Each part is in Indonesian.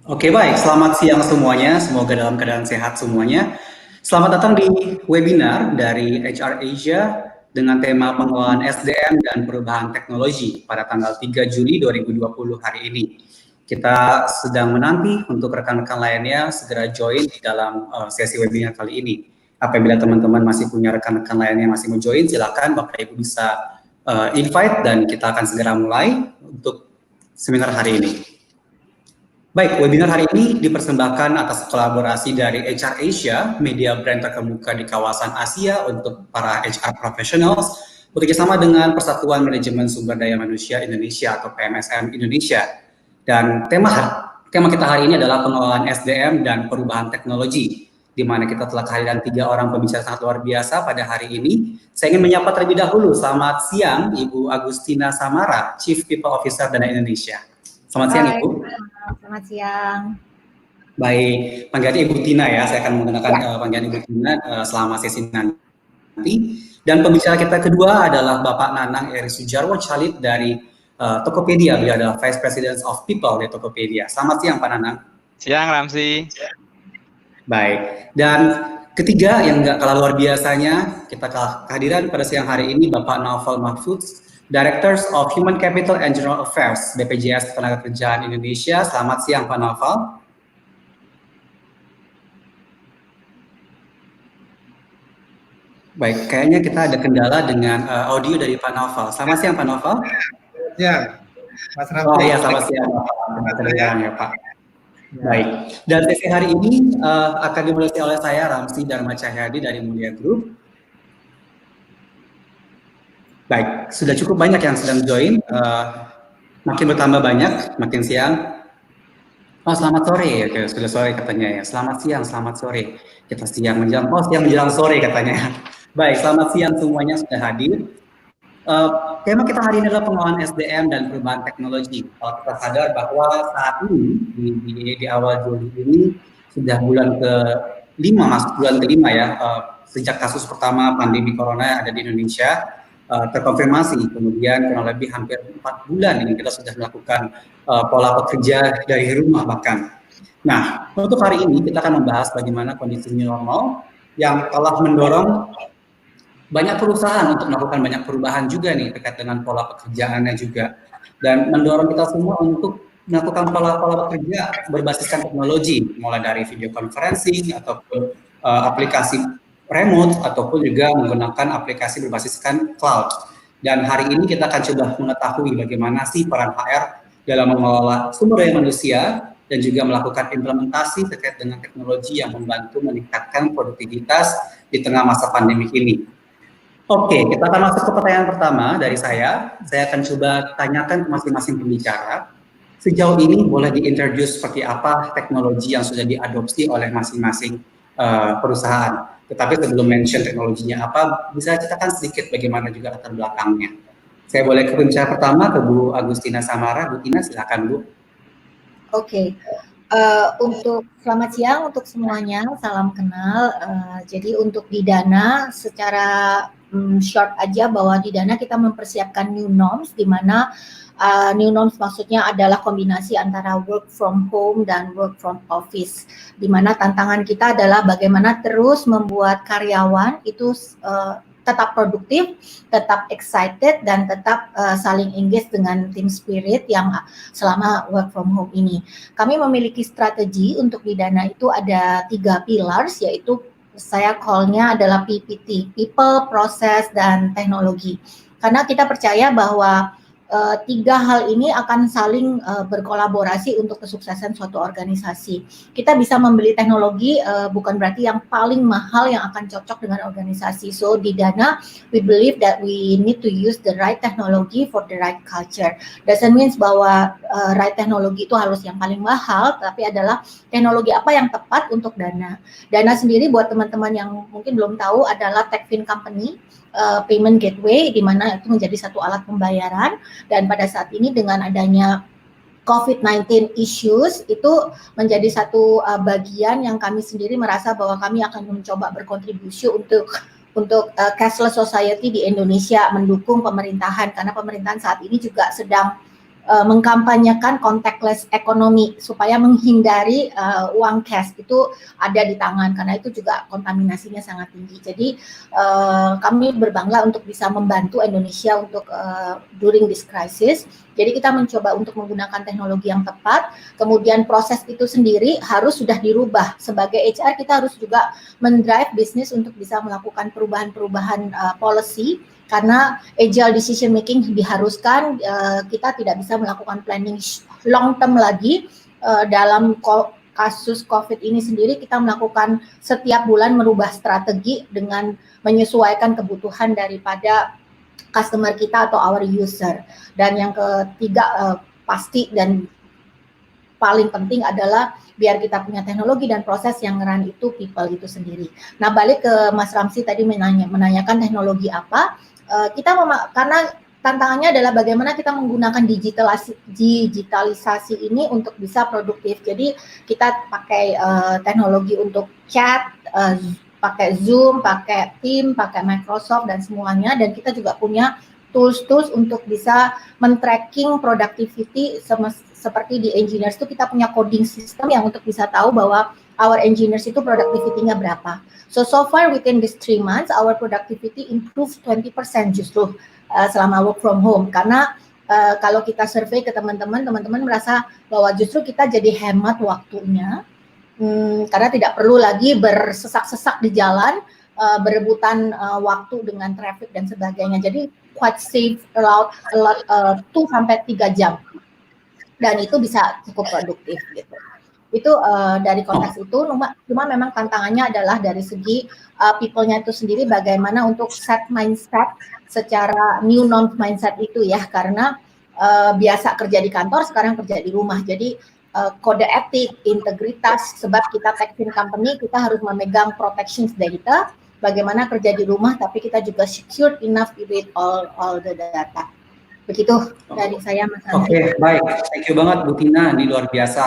Oke, baik. Selamat siang semuanya. Semoga dalam keadaan sehat semuanya. Selamat datang di webinar dari HR Asia dengan tema pengelolaan SDM dan perubahan teknologi pada tanggal 3 Juli 2020 hari ini. Kita sedang menanti untuk rekan-rekan lainnya segera join di dalam sesi webinar kali ini. Apabila teman-teman masih punya rekan-rekan lainnya yang masih mau join, silakan Bapak Ibu bisa invite dan kita akan segera mulai untuk seminar hari ini. Baik, webinar hari ini dipersembahkan atas kolaborasi dari HR Asia, media brand terkemuka di kawasan Asia untuk para HR professionals, bekerjasama dengan Persatuan Manajemen Sumber Daya Manusia Indonesia atau PMSM Indonesia. Dan tema kita hari ini adalah pengelolaan SDM dan perubahan teknologi, di mana kita telah kehadiran 3 orang pembicara sangat luar biasa pada hari ini. Saya ingin menyapa terlebih dahulu, selamat siang Ibu Agustina Samara, Chief People Officer Dana Indonesia. Selamat siang Ibu. Selamat siang. Baik, panggilan Ibu Tina ya. Saya akan menggunakan panggilan Ibu Tina selama sesi nanti. Dan pembicara kita kedua adalah Bapak Nanang Eri Sujarwo Chalid dari Tokopedia. Beliau adalah Vice President of People di Tokopedia. Selamat siang Pak Nanang. Siang Ramzi. Baik, dan ketiga yang nggak kalah luar biasanya, kita kehadiran pada siang hari ini Bapak Naufal Mahfudz, Directors of Human Capital and General Affairs BPJS Ketenagakerjaan Indonesia. Selamat siang Pak Naufal. Baik, kayaknya kita ada kendala dengan audio dari Pak Naufal. Selamat siang Pak Naufal. Ya, Mas Ramzi. Oh iya, selamat siang. Kedengaran ya Pak. Baik, dan sesi hari ini akan dimulai oleh saya Ramzi Dharma Cahyadi dari Mulia Group. Baik, sudah cukup banyak yang sedang join, makin bertambah banyak, makin siang. Oh selamat sore, oke, sudah sore katanya ya. Selamat siang, selamat sore. Kita siang menjelang, siang menjelang sore katanya. Baik, selamat siang semuanya sudah hadir. Tema kita hari ini adalah pengelolaan SDM dan perubahan teknologi. Kalau kita sadar bahwa saat ini di awal Juli ini sudah bulan ke-5, masuk bulan ke-5 ya, sejak kasus pertama pandemi corona ada di Indonesia terkonfirmasi, kemudian kurang lebih hampir 4 bulan ini kita sudah melakukan pola bekerja dari rumah bahkan. Nah, untuk hari ini kita akan membahas bagaimana kondisi new normal yang telah mendorong banyak perusahaan untuk melakukan banyak perubahan juga nih terkait dengan pola pekerjaannya juga, dan mendorong kita semua untuk melakukan pola-pola bekerja berbasiskan teknologi, mulai dari video conferencing ataupun aplikasi remote ataupun juga menggunakan aplikasi berbasiskan cloud. Dan hari ini kita akan coba mengetahui bagaimana sih peran HR dalam mengelola sumber daya manusia dan juga melakukan implementasi terkait dengan teknologi yang membantu meningkatkan produktivitas di tengah masa pandemi ini. Oke, kita akan masuk ke pertanyaan pertama dari saya. Saya akan coba tanyakan ke masing-masing pembicara. Sejauh ini boleh diintroduce seperti apa teknologi yang sudah diadopsi oleh masing-masing perusahaan. Tetapi sebelum mention teknologinya apa, bisa ceritakan sedikit bagaimana juga latar belakangnya. Saya boleh ke pembicara pertama, ke Bu Agustina Samara. Bu Tina, silakan Bu. Oke. Untuk selamat siang untuk semuanya, salam kenal. Jadi untuk di Dana secara short aja bahwa di Dana kita mempersiapkan new norms, di mana new norms maksudnya adalah kombinasi antara work from home dan work from office, di mana tantangan kita adalah bagaimana terus membuat karyawan itu tetap produktif, tetap excited, dan tetap saling engage dengan team spirit yang selama work from home ini. Kami memiliki strategi untuk di Dana itu ada 3 pillars, yaitu saya call-nya adalah PPT, People, Process, dan Teknologi. Karena kita percaya bahwa 3 hal ini akan saling berkolaborasi untuk kesuksesan suatu organisasi. Kita bisa membeli teknologi bukan berarti yang paling mahal yang akan cocok dengan organisasi. So di Dana, we believe that we need to use the right technology for the right culture. Doesn't mean bahwa right teknologi itu harus yang paling mahal, tapi adalah teknologi apa yang tepat untuk Dana. Dana sendiri buat teman-teman yang mungkin belum tahu adalah TechFin Company, payment gateway, di mana itu menjadi satu alat pembayaran. Dan pada saat ini dengan adanya COVID-19 issues itu menjadi satu bagian yang kami sendiri merasa bahwa kami akan mencoba berkontribusi untuk cashless society di Indonesia, mendukung pemerintahan, karena pemerintahan saat ini juga sedang mengkampanyekan contactless ekonomi supaya menghindari uang cash itu ada di tangan, karena itu juga kontaminasinya sangat tinggi. Jadi kami berbangga untuk bisa membantu Indonesia untuk during this crisis. Jadi kita mencoba untuk menggunakan teknologi yang tepat, kemudian proses itu sendiri harus sudah dirubah. Sebagai HR kita harus juga mendrive bisnis untuk bisa melakukan perubahan-perubahan policy, karena agile decision making diharuskan. Kita tidak bisa melakukan planning long term lagi. Dalam kasus COVID ini sendiri kita melakukan setiap bulan merubah strategi dengan menyesuaikan kebutuhan daripada customer kita atau our user. Dan yang ketiga pasti dan paling penting adalah biar kita punya teknologi dan proses yang ngeran itu people itu sendiri. Nah, balik ke Mas Ramsi tadi menanyakan teknologi apa, karena tantangannya adalah bagaimana kita menggunakan digitalisasi ini untuk bisa produktif. Jadi kita pakai teknologi untuk chat, pakai Zoom, pakai Team, pakai Microsoft dan semuanya, dan kita juga punya tools untuk bisa men-tracking productivity seperti di engineers itu kita punya coding system yang untuk bisa tahu bahwa our engineers itu productivity-nya berapa. So far within these 3 months our productivity improved 20% justru selama work from home, karena kalau kita survei ke teman-teman merasa bahwa justru kita jadi hemat waktunya. Karena tidak perlu lagi bersesak-sesak di jalan, berebutan waktu dengan traffic dan sebagainya. Jadi quite safe, a lot 2-3 jam, dan itu bisa cukup produktif gitu. Itu dari konteks itu. Cuma memang tantangannya adalah dari segi people-nya itu sendiri, bagaimana untuk set mindset secara new norm mindset itu ya, karena biasa kerja di kantor sekarang kerja di rumah. Jadi kode etik, integritas, sebab kita tech-fin company, kita harus memegang protection data, bagaimana kerja di rumah tapi kita juga secure enough with all the data. Begitu dari saya, Mas Andri. Oke, baik. Thank you banget Bu Tina, ini luar biasa.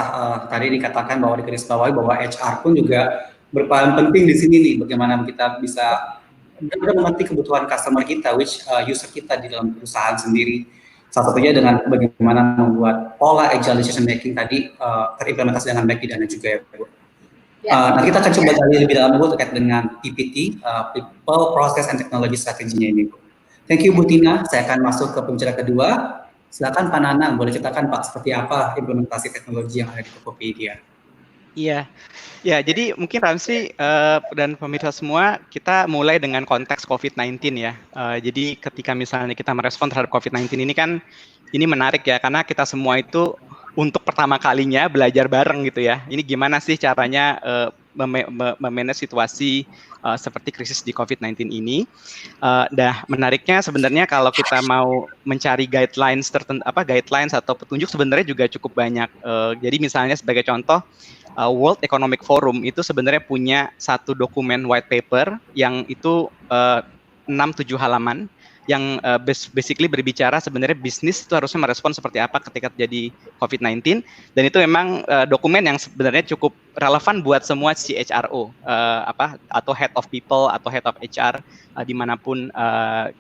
Tadi dikatakan bahwa digarisbawahi bahwa HR pun juga berperan penting di sini nih, bagaimana kita bisa benar-benar mengerti kebutuhan customer kita, which user kita di dalam perusahaan sendiri. Salah satunya dengan bagaimana membuat pola agile decision making tadi terimplementasi dengan baik di Dana juga ya Bu. Nah, kita akan coba gali lebih dalam dulu terkait dengan PPT, People, Process, and Technology strateginya ini Bu. Thank you Bu Tina, saya akan masuk ke pembicara kedua. Silakan Pak Nanang, boleh ceritakan Pak seperti apa implementasi teknologi yang ada di Tokopedia. Iya, ya jadi mungkin Ramsi dan pemirsa semua, kita mulai dengan konteks COVID-19 ya. Jadi ketika misalnya kita merespon terhadap COVID-19 ini kan, ini menarik ya, karena kita semua itu untuk pertama kalinya belajar bareng gitu ya. Ini gimana sih caranya memanage situasi seperti krisis di COVID-19 ini. Menariknya sebenarnya kalau kita mau mencari guidelines atau petunjuk sebenarnya juga cukup banyak. Jadi misalnya sebagai contoh, World Economic Forum itu sebenarnya punya satu dokumen white paper yang itu 6-7 halaman yang basically berbicara sebenarnya bisnis itu harusnya merespon seperti apa ketika terjadi COVID-19, dan itu memang dokumen yang sebenarnya cukup relevan buat semua CHRO atau head of people atau head of HR dimanapun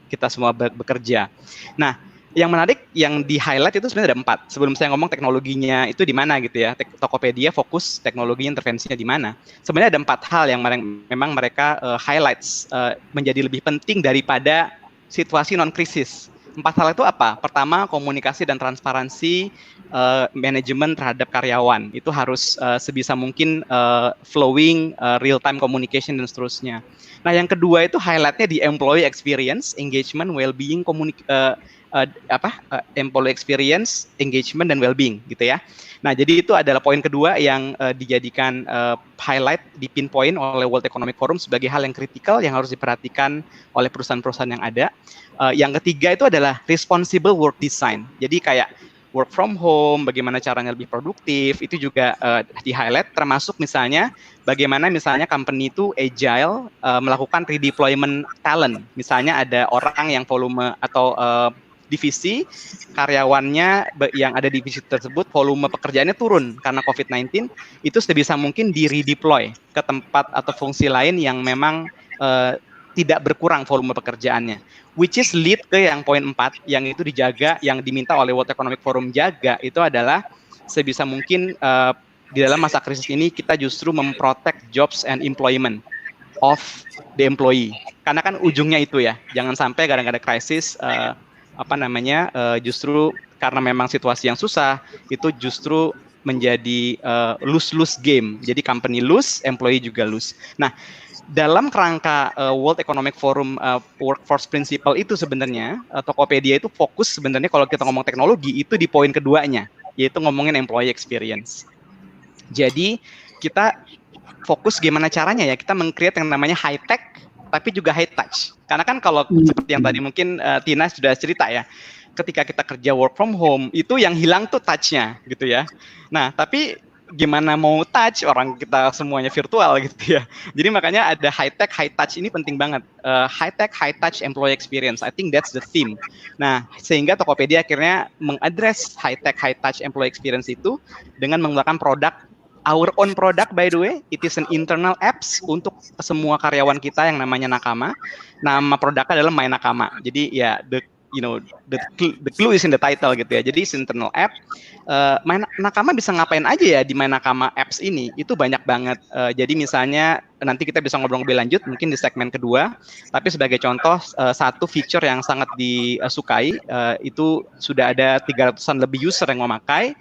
kita semua bekerja. Nah, yang menarik, yang di-highlight itu sebenarnya ada 4. Sebelum saya ngomong teknologinya itu di mana gitu ya, Tokopedia fokus teknologi intervensinya di mana. Sebenarnya ada 4 hal yang memang mereka highlights menjadi lebih penting daripada situasi non-krisis. 4 hal itu apa? Pertama, komunikasi dan transparansi manajemen terhadap karyawan. Itu harus sebisa mungkin flowing, real-time communication, dan seterusnya. Nah, yang kedua itu highlight-nya di employee experience, engagement, well-being, employee experience, engagement, dan well-being gitu ya. Nah, jadi itu adalah poin kedua yang dijadikan highlight, pinpoint oleh World Economic Forum sebagai hal yang kritikal yang harus diperhatikan oleh perusahaan-perusahaan yang ada. Yang ketiga itu adalah responsible work design. Jadi kayak work from home, bagaimana caranya lebih produktif, itu juga di-highlight, termasuk misalnya bagaimana misalnya company itu agile melakukan redeployment talent. Misalnya ada orang yang volume atau divisi karyawannya yang ada di divisi tersebut volume pekerjaannya turun karena COVID-19, itu sebisa mungkin di redeploy ke tempat atau fungsi lain yang memang tidak berkurang volume pekerjaannya, which is lead ke yang poin 4 yang itu dijaga, yang diminta oleh World Economic Forum jaga itu adalah sebisa mungkin di dalam masa krisis ini kita justru memprotect jobs and employment of the employee, karena kan ujungnya itu ya, jangan sampai gara-gara krisis justru karena memang situasi yang susah itu justru menjadi lose-lose game, jadi company lose, employee juga lose. Nah, dalam kerangka World Economic Forum Workforce Principle itu sebenarnya Tokopedia itu fokus sebenarnya kalau kita ngomong teknologi itu di poin keduanya, yaitu ngomongin employee experience. Jadi kita fokus gimana caranya ya kita meng-create yang namanya high tech tapi juga high touch. Karena kan kalau seperti yang tadi mungkin Tina sudah cerita ya, ketika kita kerja work from home itu yang hilang tuh touch-nya gitu ya. Nah, tapi gimana mau touch orang kita semuanya virtual gitu ya. Jadi makanya ada high tech high touch ini penting banget. High tech high touch employee experience. I think that's the theme. Nah, sehingga Tokopedia akhirnya mengadres high tech high touch employee experience itu dengan menggunakan produk, our own product by the way, it is an internal apps untuk semua karyawan kita yang namanya Nakama. Nama produknya adalah My Nakama. Jadi ya the clue is in the title gitu ya. Jadi internal app. My Nakama bisa ngapain aja ya di My Nakama apps ini? Itu banyak banget. Jadi misalnya nanti kita bisa ngobrol lebih lanjut mungkin di segmen kedua. Tapi sebagai contoh satu feature yang sangat disukai itu sudah ada 300-an lebih user yang memakai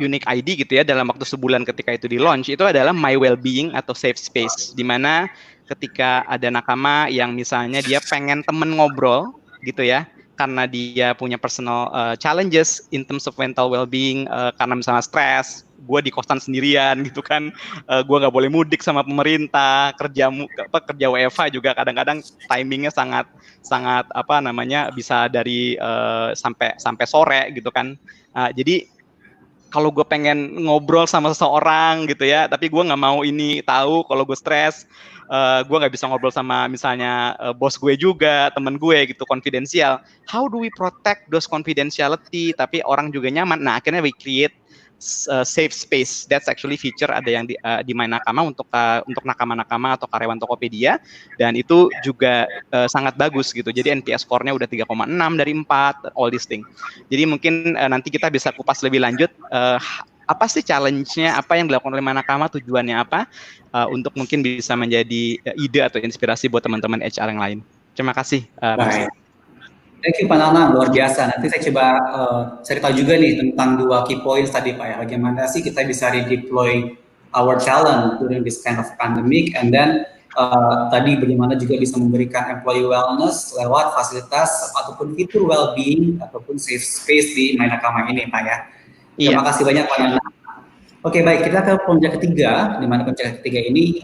unique ID gitu ya dalam waktu sebulan ketika itu di launch, itu adalah My Wellbeing atau Safe Space, di mana ketika ada nakama yang misalnya dia pengen temen ngobrol gitu ya, karena dia punya personal challenges in terms of mental well-being, karena misalnya stres, gue di kosan sendirian gitu kan, gue nggak boleh mudik sama pemerintah, kerja WFH juga kadang-kadang timingnya sangat bisa dari sampai sore gitu kan. Jadi kalau gue pengen ngobrol sama seseorang gitu ya, tapi gue nggak mau ini tahu kalau gue stres, gue nggak bisa ngobrol sama misalnya bos gue juga, temen gue gitu, konfidensial. How do we protect those confidentiality, tapi orang juga nyaman? Nah, akhirnya we create safe space. That's actually feature ada yang di My Nakama untuk nakama-nakama atau karyawan Tokopedia, dan itu juga sangat bagus gitu. Jadi NPS score-nya udah 3,6 dari 4, all this thing. Jadi mungkin nanti kita bisa kupas lebih lanjut apa sih challenge-nya, apa yang dilakukan oleh My Nakama, tujuannya apa, untuk mungkin bisa menjadi ide atau inspirasi buat teman-teman HR yang lain. Terima kasih. Baik. Thank you Pak Nanang, luar biasa. Nanti saya coba cari tahu juga nih tentang 2 key points tadi Pak ya. Bagaimana sih kita bisa redeploy our talent during this kind of pandemic, and then tadi bagaimana juga bisa memberikan employee wellness lewat fasilitas ataupun fitur well-being ataupun safe space di My Nakama ini Pak ya. Terima kasih banyak Pak Nanang. Oke baik, kita ke puncak ketiga, di mana puncak ketiga ini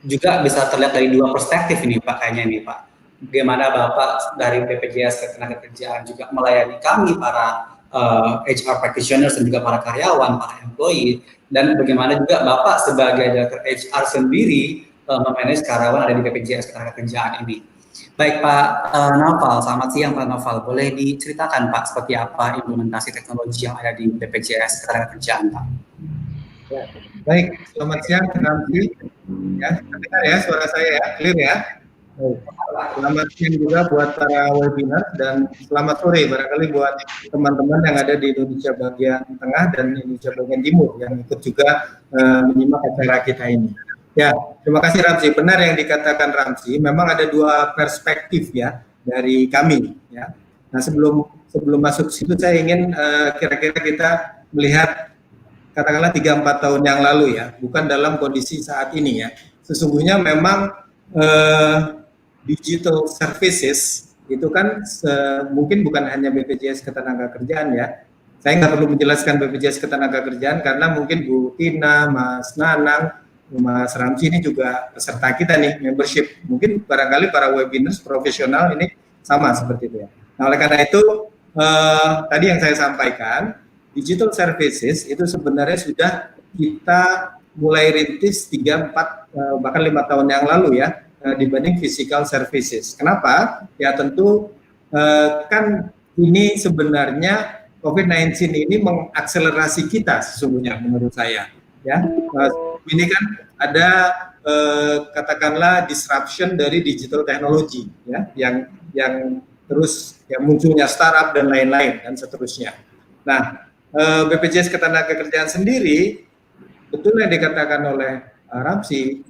juga bisa terlihat dari 2 perspektif ini Pak kayaknya nih Pak. Bagaimana Bapak dari BPJS Ketenagakerjaan juga melayani kami para HR practitioners dan juga para karyawan, para employee, dan bagaimana juga Bapak sebagai Director HR sendiri memanage karyawan ada di BPJS Ketenagakerjaan ini. Baik Pak Naufal, selamat siang Pak Naufal. Boleh diceritakan Pak seperti apa implementasi teknologi yang ada di BPJS Ketenagakerjaan Pak? Ya. Baik, selamat siang Ramzi. Ya, dengar ya suara saya ya, clear ya. Selamat siang juga buat para webinar, dan selamat sore barangkali buat teman-teman yang ada di Indonesia bagian tengah dan Indonesia bagian timur yang ikut juga menyimak acara kita ini. Ya, terima kasih Ramzi. Benar yang dikatakan Ramzi, memang ada 2 perspektif ya dari kami ya. Nah, sebelum masuk situ saya ingin kira-kira kita melihat katakanlah 3-4 tahun yang lalu ya, bukan dalam kondisi saat ini ya. Sesungguhnya memang digital services itu kan mungkin bukan hanya BPJS Ketenagakerjaan ya. Saya nggak perlu menjelaskan BPJS Ketenagakerjaan karena mungkin Bu Tina, Mas Nanang, Mas Ramzi ini juga peserta kita nih, membership. Mungkin barangkali para webinars profesional ini sama seperti itu ya. Nah, oleh karena itu tadi yang saya sampaikan, digital services itu sebenarnya sudah kita mulai rintis 3-4 bahkan 5 tahun yang lalu ya, dibanding physical services. Kenapa? Ya tentu kan ini sebenarnya COVID-19 ini mengakselerasi kita sesungguhnya menurut saya. Ya, ini kan ada katakanlah disruption dari digital technology, ya, yang terus ya munculnya startup dan lain-lain dan seterusnya. Nah, BPJS Ketenagakerjaan sendiri betul yang dikatakan oleh Ramsi.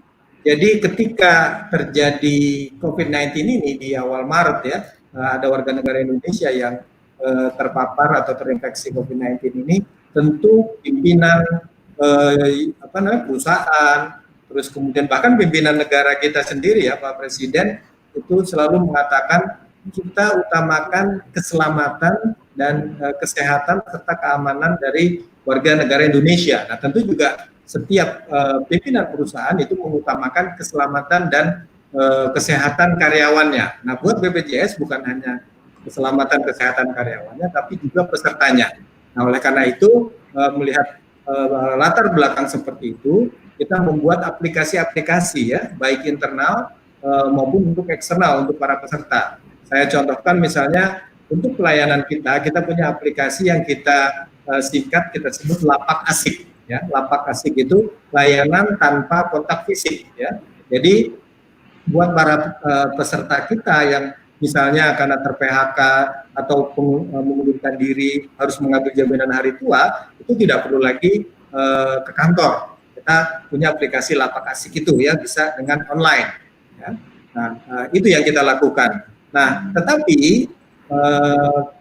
Jadi ketika terjadi COVID-19 ini di awal Maret ya, ada warga negara Indonesia yang terpapar atau terinfeksi COVID-19 ini, tentu pimpinan perusahaan, terus kemudian bahkan pimpinan negara kita sendiri ya, Pak Presiden itu selalu mengatakan kita utamakan keselamatan dan kesehatan serta keamanan dari warga negara Indonesia. Nah, tentu juga setiap pimpinan perusahaan itu mengutamakan keselamatan dan kesehatan karyawannya. Nah, buat BPJS bukan hanya keselamatan kesehatan karyawannya, tapi juga pesertanya. Nah, oleh karena itu melihat latar belakang seperti itu, kita membuat aplikasi-aplikasi ya, baik internal maupun untuk eksternal untuk para peserta. Saya contohkan misalnya untuk pelayanan kita punya aplikasi yang kita singkat kita sebut Lapak Asik. Ya, Lapak Asik itu layanan tanpa kontak fisik. Ya, jadi buat para peserta kita yang misalnya karena ter-PHK atau mengundurkan diri harus mengambil jaminan hari tua, itu tidak perlu lagi ke kantor. Kita punya aplikasi Lapak Asik itu ya, bisa dengan online. Ya. Nah, itu yang kita lakukan. Nah, tetapi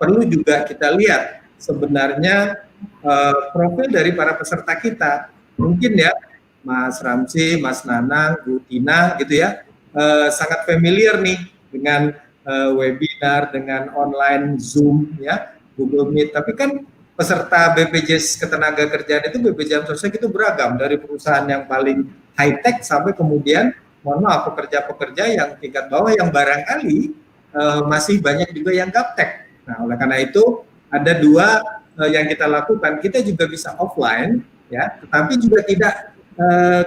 perlu juga kita lihat sebenarnya profil dari para peserta kita. Mungkin ya, Mas Ramsi, Mas Nanang, Bu Tina gitu ya, sangat familiar nih dengan webinar, dengan online Zoom ya, Google Meet. Tapi kan peserta BPJS Ketenagakerjaan itu BPJS Sosial itu beragam, dari perusahaan yang paling high tech sampai kemudian mohon maaf pekerja-pekerja yang tingkat bawah yang barangkali masih banyak juga yang gaptek. Nah, oleh karena itu ada dua yang kita lakukan. Kita juga bisa offline ya, tetapi juga tidak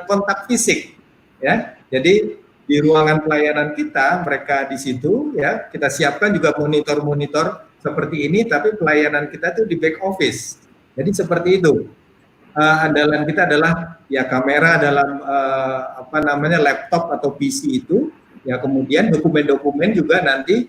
kontak fisik ya. Jadi di ruangan pelayanan kita, mereka di situ ya, kita siapkan juga monitor-monitor seperti ini, tapi pelayanan kita itu di back office. Jadi seperti itu. Andalan kita adalah ya kamera dalam laptop atau PC itu, ya kemudian dokumen-dokumen juga nanti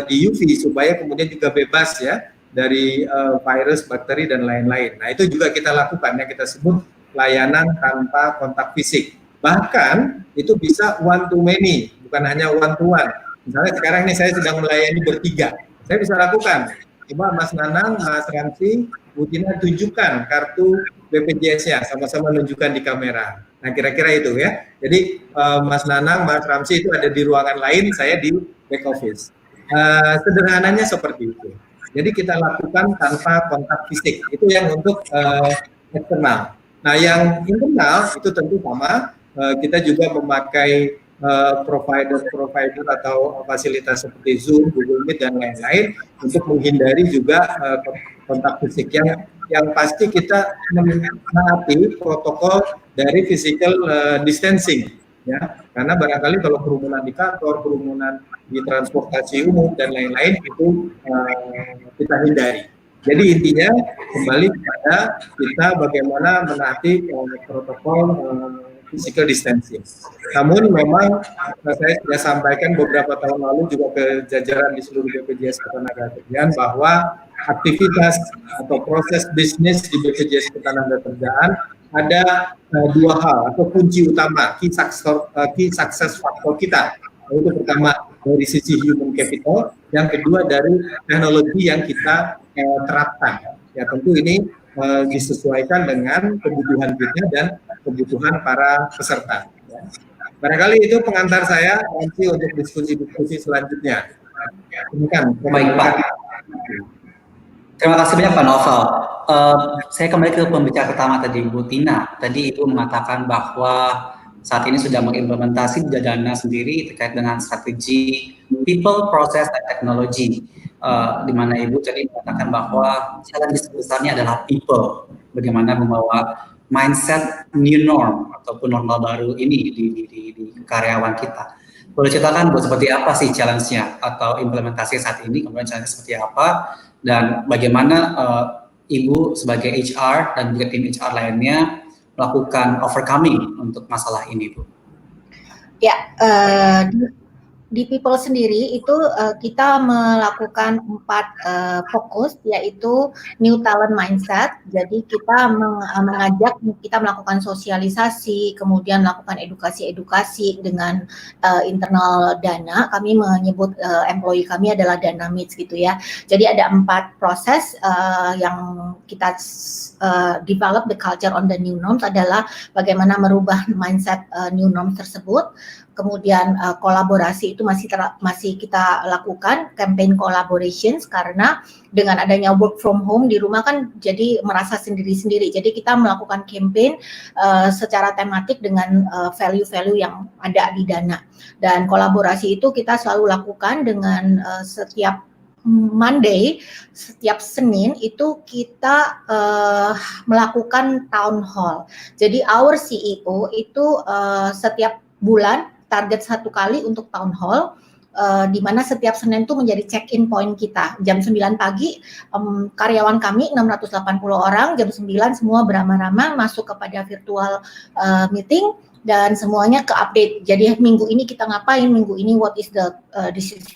di UV supaya kemudian juga bebas ya dari virus, bakteri dan lain-lain. Nah, itu juga kita lakukan ya, kita sebut layanan tanpa kontak fisik. Bahkan itu bisa one to many, bukan hanya one to one. Misalnya sekarang ini saya sedang melayani bertiga, saya bisa lakukan. Coba Mas Nanang, Mas Ramsi, Bu Tina tunjukkan kartu BPJS-nya, sama-sama menunjukkan di kamera. Nah, kira-kira itu ya. Jadi Mas Nanang, Mas Ramsi itu ada di ruangan lain, saya di back office. Sederhananya seperti itu. Jadi kita lakukan tanpa kontak fisik. Itu yang untuk eksternal. Nah, yang internal itu tentu sama. Kita juga memakai provider atau fasilitas seperti Zoom, Google Meet dan lain-lain untuk menghindari juga kontak fisik yang pasti kita menaati protokol dari physical distancing ya, karena barangkali kalau kerumunan di kantor, kerumunan di transportasi umum dan lain-lain itu kita hindari. Jadi intinya kembali kepada kita bagaimana menaati protokol physical distancing. Namun memang saya sudah sampaikan beberapa tahun lalu juga ke jajaran di seluruh BPJS Ketenagakerjaan bahwa aktivitas atau proses bisnis di BPJS Ketenagakerjaan ada dua hal atau kunci utama key success factor kita. Itu pertama dari sisi human capital, yang kedua dari teknologi yang kita terapkan. Ya tentu ini disesuaikan dengan kebutuhan kita dan kebutuhan para peserta. Barangkali itu pengantar saya nanti untuk diskusi selanjutnya. Baik Pak. Terima kasih banyak Pak Novel. Saya kembali ke pembicara pertama tadi, Bu Tina. Tadi Ibu mengatakan bahwa saat ini sudah mengimplementasi Dana sendiri terkait dengan strategi people, process, dan teknologi. Di mana Ibu tadi mengatakan bahwa challenge besarnya adalah people. Bagaimana membawa mindset new norm ataupun normal baru ini di karyawan kita. Boleh ceritakan Bu seperti apa sih challenge-nya atau implementasi saat ini, kemudian challenge seperti apa, dan bagaimana Ibu sebagai HR dan juga tim HR lainnya melakukan overcoming untuk masalah ini, Bu? Ya, di People sendiri itu kita melakukan 4 fokus, yaitu new talent mindset. Jadi kita mengajak, kita melakukan sosialisasi, kemudian melakukan edukasi dengan internal Dana. Kami menyebut employee kami adalah Dynamics gitu ya. Jadi ada 4 proses yang kita develop the culture on the new norms, adalah bagaimana merubah mindset new norms tersebut. Kemudian kolaborasi itu masih kita lakukan, campaign collaborations, karena dengan adanya work from home di rumah kan jadi merasa sendiri-sendiri. Jadi kita melakukan campaign secara tematik dengan value-value yang ada di Dana. Dan kolaborasi itu kita selalu lakukan dengan setiap Monday, setiap Senin itu kita melakukan town hall. Jadi our CEO itu setiap bulan target 1 kali untuk town hall, di mana setiap Senin itu menjadi check-in point kita. Jam 9 pagi, karyawan kami 680 orang, jam 9 semua beramah-ramah masuk kepada virtual meeting, dan semuanya ke-update. Jadi minggu ini kita ngapain, minggu ini what is the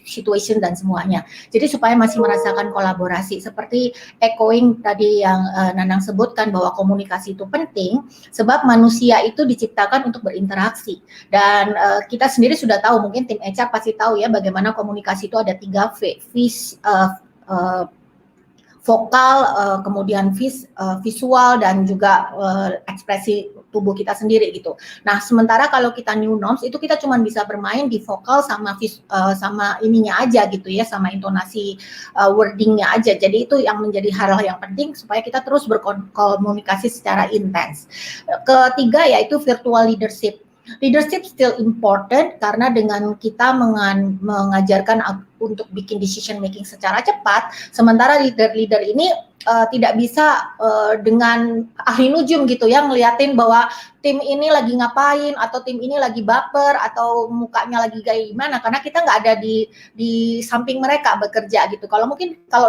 situation, dan semuanya. Jadi supaya masih merasakan kolaborasi. Seperti echoing tadi yang Nanang sebutkan, bahwa komunikasi itu penting, sebab manusia itu diciptakan untuk berinteraksi. Dan kita sendiri sudah tahu, mungkin tim HR pasti tahu ya, bagaimana komunikasi itu ada 3 V, vokal, kemudian visual, dan juga ekspresi tubuh kita sendiri gitu. Nah, sementara kalau kita new norms itu kita cuma bisa bermain di vokal sama ininya aja gitu ya, sama intonasi wordingnya aja. Jadi itu yang menjadi hal yang penting supaya kita terus berkomunikasi secara intens. Ketiga yaitu virtual leadership. Leadership still important karena dengan kita mengajarkan untuk bikin decision making secara cepat, sementara leader-leader ini tidak bisa dengan ahli nujum gitu ya, ngeliatin bahwa tim ini lagi ngapain, atau tim ini lagi baper, atau mukanya lagi kayak gimana, karena kita nggak ada di samping mereka bekerja gitu. Kalau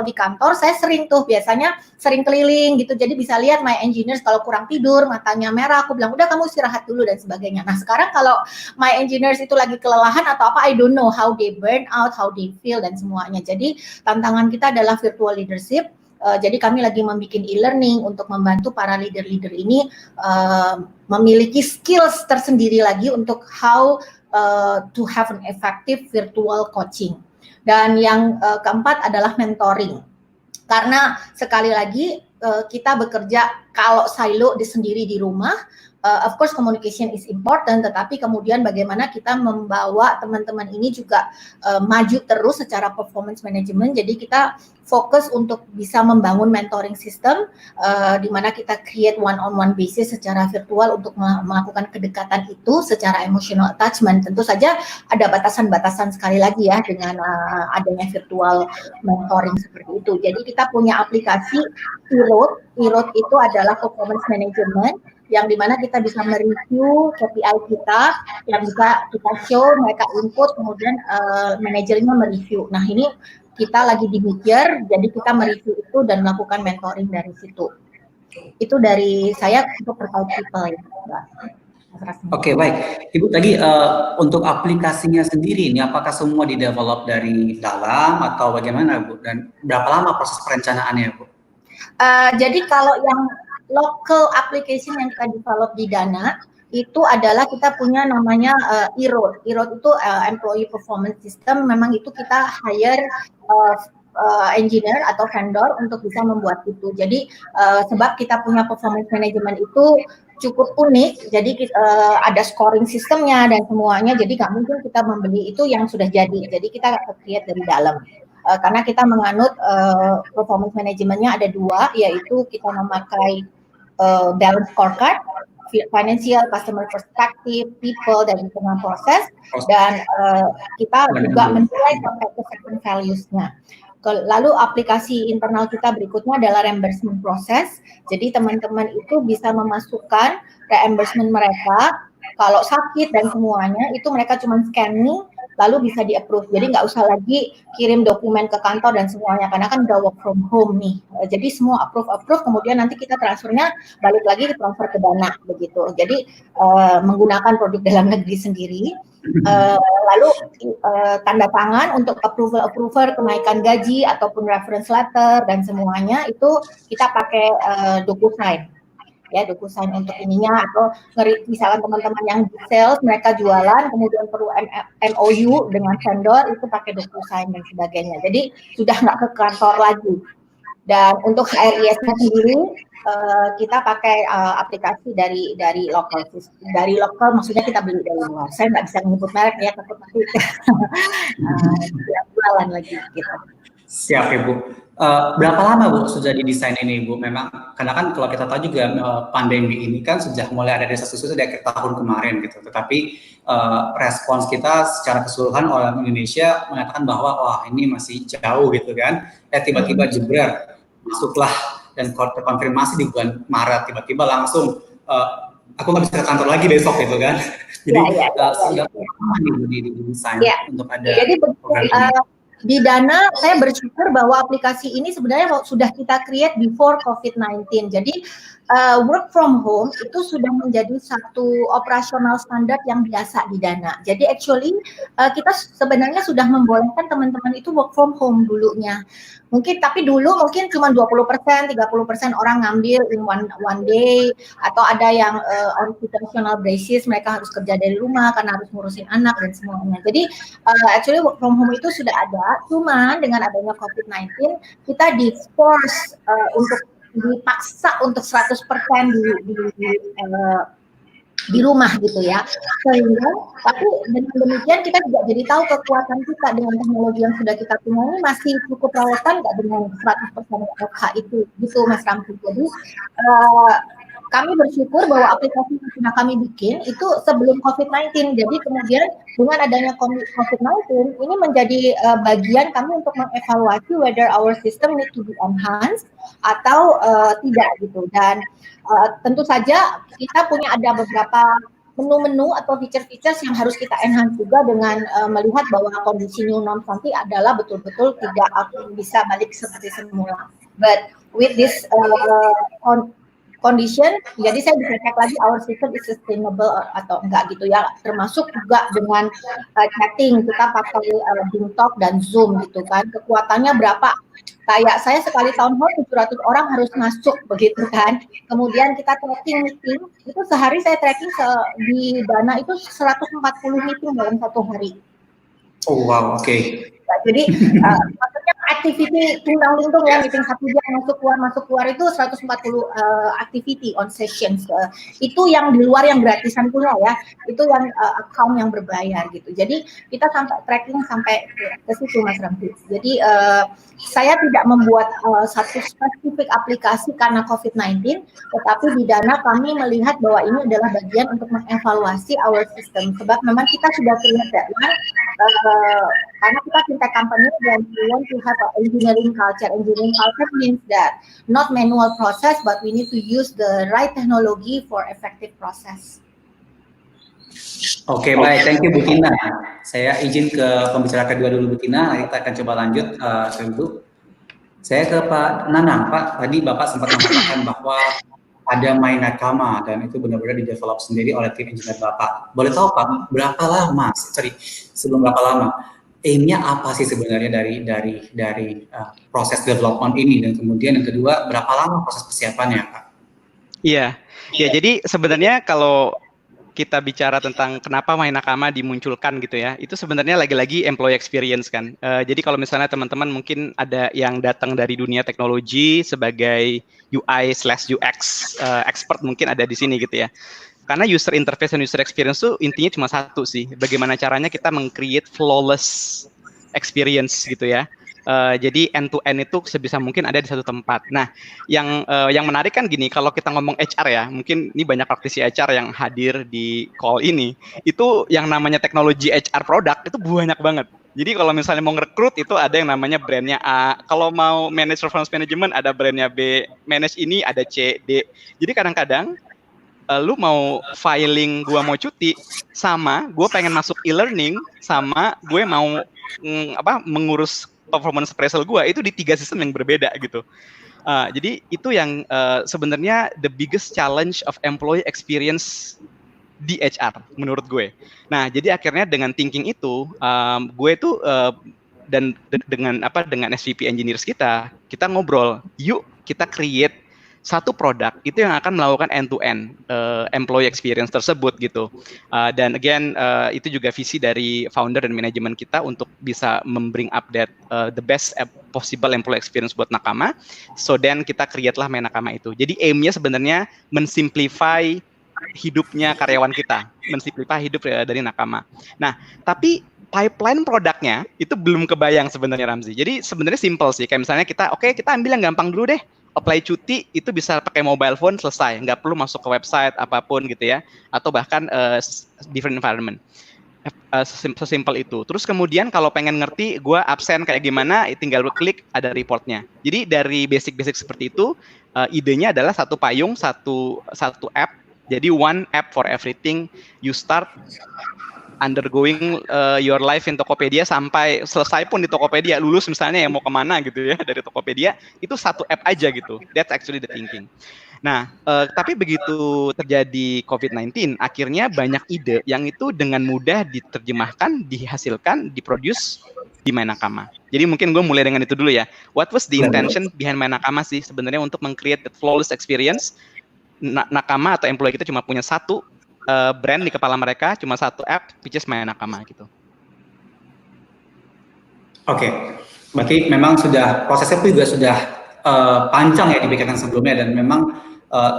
di kantor saya biasanya sering keliling gitu, jadi bisa lihat my engineers kalau kurang tidur, matanya merah, aku bilang udah kamu istirahat dulu dan sebagainya. Nah sekarang kalau my engineers itu lagi kelelahan atau apa, I don't know how they burn out, how they feel, dan semuanya. Jadi tantangan kita adalah virtual leadership. Jadi kami lagi membuat e-learning untuk membantu para leader-leader ini memiliki skills tersendiri lagi untuk how to have an effective virtual coaching. Dan yang keempat adalah mentoring. Karena sekali lagi kita bekerja kalau silo sendiri di rumah, of course communication is important, tetapi kemudian bagaimana kita membawa teman-teman ini juga maju terus secara performance management. Jadi kita fokus untuk bisa membangun mentoring system, di mana kita create one-on-one basis secara virtual untuk melakukan kedekatan itu secara emotional attachment. Tentu saja ada batasan-batasan sekali lagi ya dengan adanya virtual mentoring seperti itu. Jadi kita punya aplikasi E-Road. E-Road itu adalah performance management, yang dimana kita bisa mereview KPI kita, yang bisa kita show, mereka input, kemudian manajernya mereview. Nah ini kita lagi di mid-year, jadi kita mereview itu dan melakukan mentoring dari situ. Itu dari saya untuk terkait people ya, Mbak. Oke, baik. Ibu tadi untuk aplikasinya sendiri ini apakah semua didevelop dari dalam atau bagaimana Bu? Dan berapa lama proses perencanaannya Bu? Jadi kalau yang local application yang kita develop di Dana itu adalah kita punya namanya E-Road. E-Road itu employee performance system. Memang itu kita hire engineer atau vendor untuk bisa membuat itu. Jadi sebab kita punya performance management itu cukup unik, jadi ada scoring sistemnya dan semuanya. Jadi nggak mungkin kita membeli itu yang sudah jadi. Jadi kita create dari dalam. Karena kita menganut performance manajemennya ada 2, yaitu kita memakai balance scorecard, financial, customer perspective, people, dan internal proses, dan kita juga menilai sampai ke certain values-nya. Lalu aplikasi internal kita berikutnya adalah reimbursement process. Jadi teman-teman itu bisa memasukkan reimbursement mereka kalau sakit dan semuanya, itu mereka cuma scanning, lalu bisa di-approve. Jadi nggak usah lagi kirim dokumen ke kantor dan semuanya, karena kan udah work from home nih. Jadi semua approve, kemudian nanti kita transfernya balik lagi transfer ke Dana begitu. Jadi menggunakan produk dalam negeri sendiri. Lalu tanda tangan untuk approval kenaikan gaji ataupun reference letter dan semuanya itu kita pakai DocuSign. Ya, DocuSign untuk ininya, atau misalkan teman-teman yang di sales mereka jualan kemudian perlu MOU dengan vendor, itu pakai DocuSign dan sebagainya. Jadi sudah nggak ke kantor lagi. Dan untuk HRIS-nya sendiri kita pakai aplikasi dari lokal, maksudnya kita beli dari luar. Saya nggak bisa menyebut merek ya, takut nanti jualan lagi gitu. Siap Ibu. Berapa lama Bu sudah didesain ini Bu? Memang karena kan kalau kita tahu juga pandemi ini kan sudah mulai ada desas-desus dari akhir tahun kemarin gitu. Tetapi respons kita secara keseluruhan orang Indonesia mengatakan bahwa wah ini masih jauh gitu kan. Tiba-tiba jebret masuklah dan terkonfirmasi di bulan Maret, tiba-tiba langsung aku nggak bisa ke kantor lagi besok gitu kan. Jadi sudah lama nih Bu di desain untuk ada. Jadi di Dana, saya bersyukur bahwa aplikasi ini sebenarnya sudah kita create before COVID-19. Jadi work from home itu sudah menjadi satu operasional standar yang biasa di Dana. Jadi actually kita sebenarnya sudah membolehkan teman-teman itu work from home dulunya. Tapi dulu mungkin cuma 20%, 30% orang ngambil in one day, atau ada yang on situational basis, mereka harus kerja dari rumah karena harus ngurusin anak dan semuanya. Jadi actually work from home itu sudah ada, cuman dengan adanya COVID-19 kita di-force untuk dipaksa untuk 100% di rumah gitu ya. Sehingga, tapi dengan demikian kita juga jadi tahu kekuatan kita dengan teknologi yang sudah kita punya ini masih cukup relevan nggak dengan 100% WFH itu, gitu Mas Ramzi. Jadi kami bersyukur bahwa aplikasi yang sudah kami bikin itu sebelum COVID-19. Jadi kemudian dengan adanya COVID-19 ini menjadi bagian kami untuk mengevaluasi whether our system need to be enhanced atau tidak gitu. Dan tentu saja kita punya ada beberapa menu-menu atau feature-features yang harus kita enhance juga dengan melihat bahwa kondisi new norm nanti adalah betul-betul tidak akan bisa balik seperti semula. But with this condition, jadi saya bisa cek lagi our system is sustainable atau enggak gitu ya, termasuk juga dengan chatting, kita pakai BingTalk dan Zoom gitu kan, kekuatannya berapa, kayak saya sekali town hall 700 orang harus masuk begitu kan, kemudian kita tracking meeting, itu sehari saya tracking di Dana itu 140 meeting dalam satu hari. Oh wow, oke. Jadi maksudnya activity tunggang-tunggang ya, meeting 1 jam masuk keluar itu 140 activity on sessions. Itu yang di luar yang gratisan punya ya, itu yang account yang berbayar gitu. Jadi kita sampai tracking sampai ke situ Mas Ramzi. Jadi saya tidak membuat satu spesifik aplikasi karena COVID-19, tetapi di Dana kami melihat bahwa ini adalah bagian untuk mengevaluasi our system. Sebab memang kita sudah create that one, karena kita fintech company dan we want to have an engineering culture. Engineering culture means that not manual process, but we need to use the right technology for effective process. Oke, baik. Thank you Bu Tina. Saya izin ke pembicara kedua dulu Bu Tina, nanti kita akan coba lanjut Bu. Saya ke Pak Nanang. Pak, tadi Bapak sempat mengatakan bahwa ada MyNakama dan itu benar-benar di-develop sendiri oleh tim engineer Bapak. Boleh tahu Pak, berapa lama? Sebelum berapa lama? Aim-nya apa sih sebenarnya dari proses development ini, dan kemudian yang kedua berapa lama proses persiapannya Pak? Iya, jadi sebenarnya kalau kita bicara tentang kenapa MyNakama dimunculkan gitu ya, itu sebenarnya lagi-lagi employee experience kan. Jadi kalau misalnya teman-teman mungkin ada yang datang dari dunia teknologi sebagai UI/UX expert mungkin ada di sini gitu ya. Karena user interface dan user experience itu intinya cuma satu sih, bagaimana caranya kita meng-create flawless experience gitu ya. Jadi end to end itu sebisa mungkin ada di satu tempat. Nah, yang menarik kan gini, kalau kita ngomong HR ya, mungkin ini banyak praktisi HR yang hadir di call ini, itu yang namanya teknologi HR product itu banyak banget. Jadi kalau misalnya mau ngerekrut itu ada yang namanya brandnya A, kalau mau manage performance management ada brandnya B, manage ini ada C, D. Jadi kadang-kadang lu mau filing gua mau cuti, sama gue pengen masuk e-learning, sama gue mau mengurus performance appraisal gue, itu di 3 sistem yang berbeda gitu. Jadi itu yang sebenarnya the biggest challenge of employee experience di HR menurut gue. Nah, jadi akhirnya dengan thinking itu, gue tuh dan dengan SVP engineers kita ngobrol, yuk kita create satu produk itu yang akan melakukan end-to-end employee experience tersebut gitu. Dan again itu juga visi dari founder dan manajemen kita untuk bisa membring update the best possible employee experience buat Nakama. So then kita create lah Nakama itu. Jadi aim-nya sebenarnya mensimplify hidupnya karyawan kita, mensimplify hidup dari Nakama. Nah, tapi pipeline produknya itu belum kebayang sebenarnya, Ramzi. Jadi sebenarnya simple sih, kayak misalnya kita ambil yang gampang dulu deh, apply cuti itu bisa pakai mobile phone, selesai, nggak perlu masuk ke website apapun gitu ya, atau bahkan different environment. Sesimpel itu. Terus kemudian kalau pengen ngerti gue absen kayak gimana, tinggal klik ada reportnya. Jadi dari basic-basic seperti itu, idenya adalah satu payung, satu app. Jadi one app for everything. You start undergoing your life in Tokopedia sampai selesai pun di Tokopedia, lulus misalnya yang mau kemana gitu ya dari Tokopedia, itu satu app aja gitu. That's actually the thinking. Nah, tapi begitu terjadi COVID-19, akhirnya banyak ide yang itu dengan mudah diterjemahkan, dihasilkan, diproduce di Nakama. Jadi mungkin gue mulai dengan itu dulu ya. What was the intention behind Nakama sih sebenarnya untuk meng-create that flawless experience? Nakama atau employee kita cuma punya satu brand di kepala mereka, cuma satu app, which is Nakama gitu. Oke, berarti memang prosesnya juga sudah panjang ya dipikirkan sebelumnya, dan memang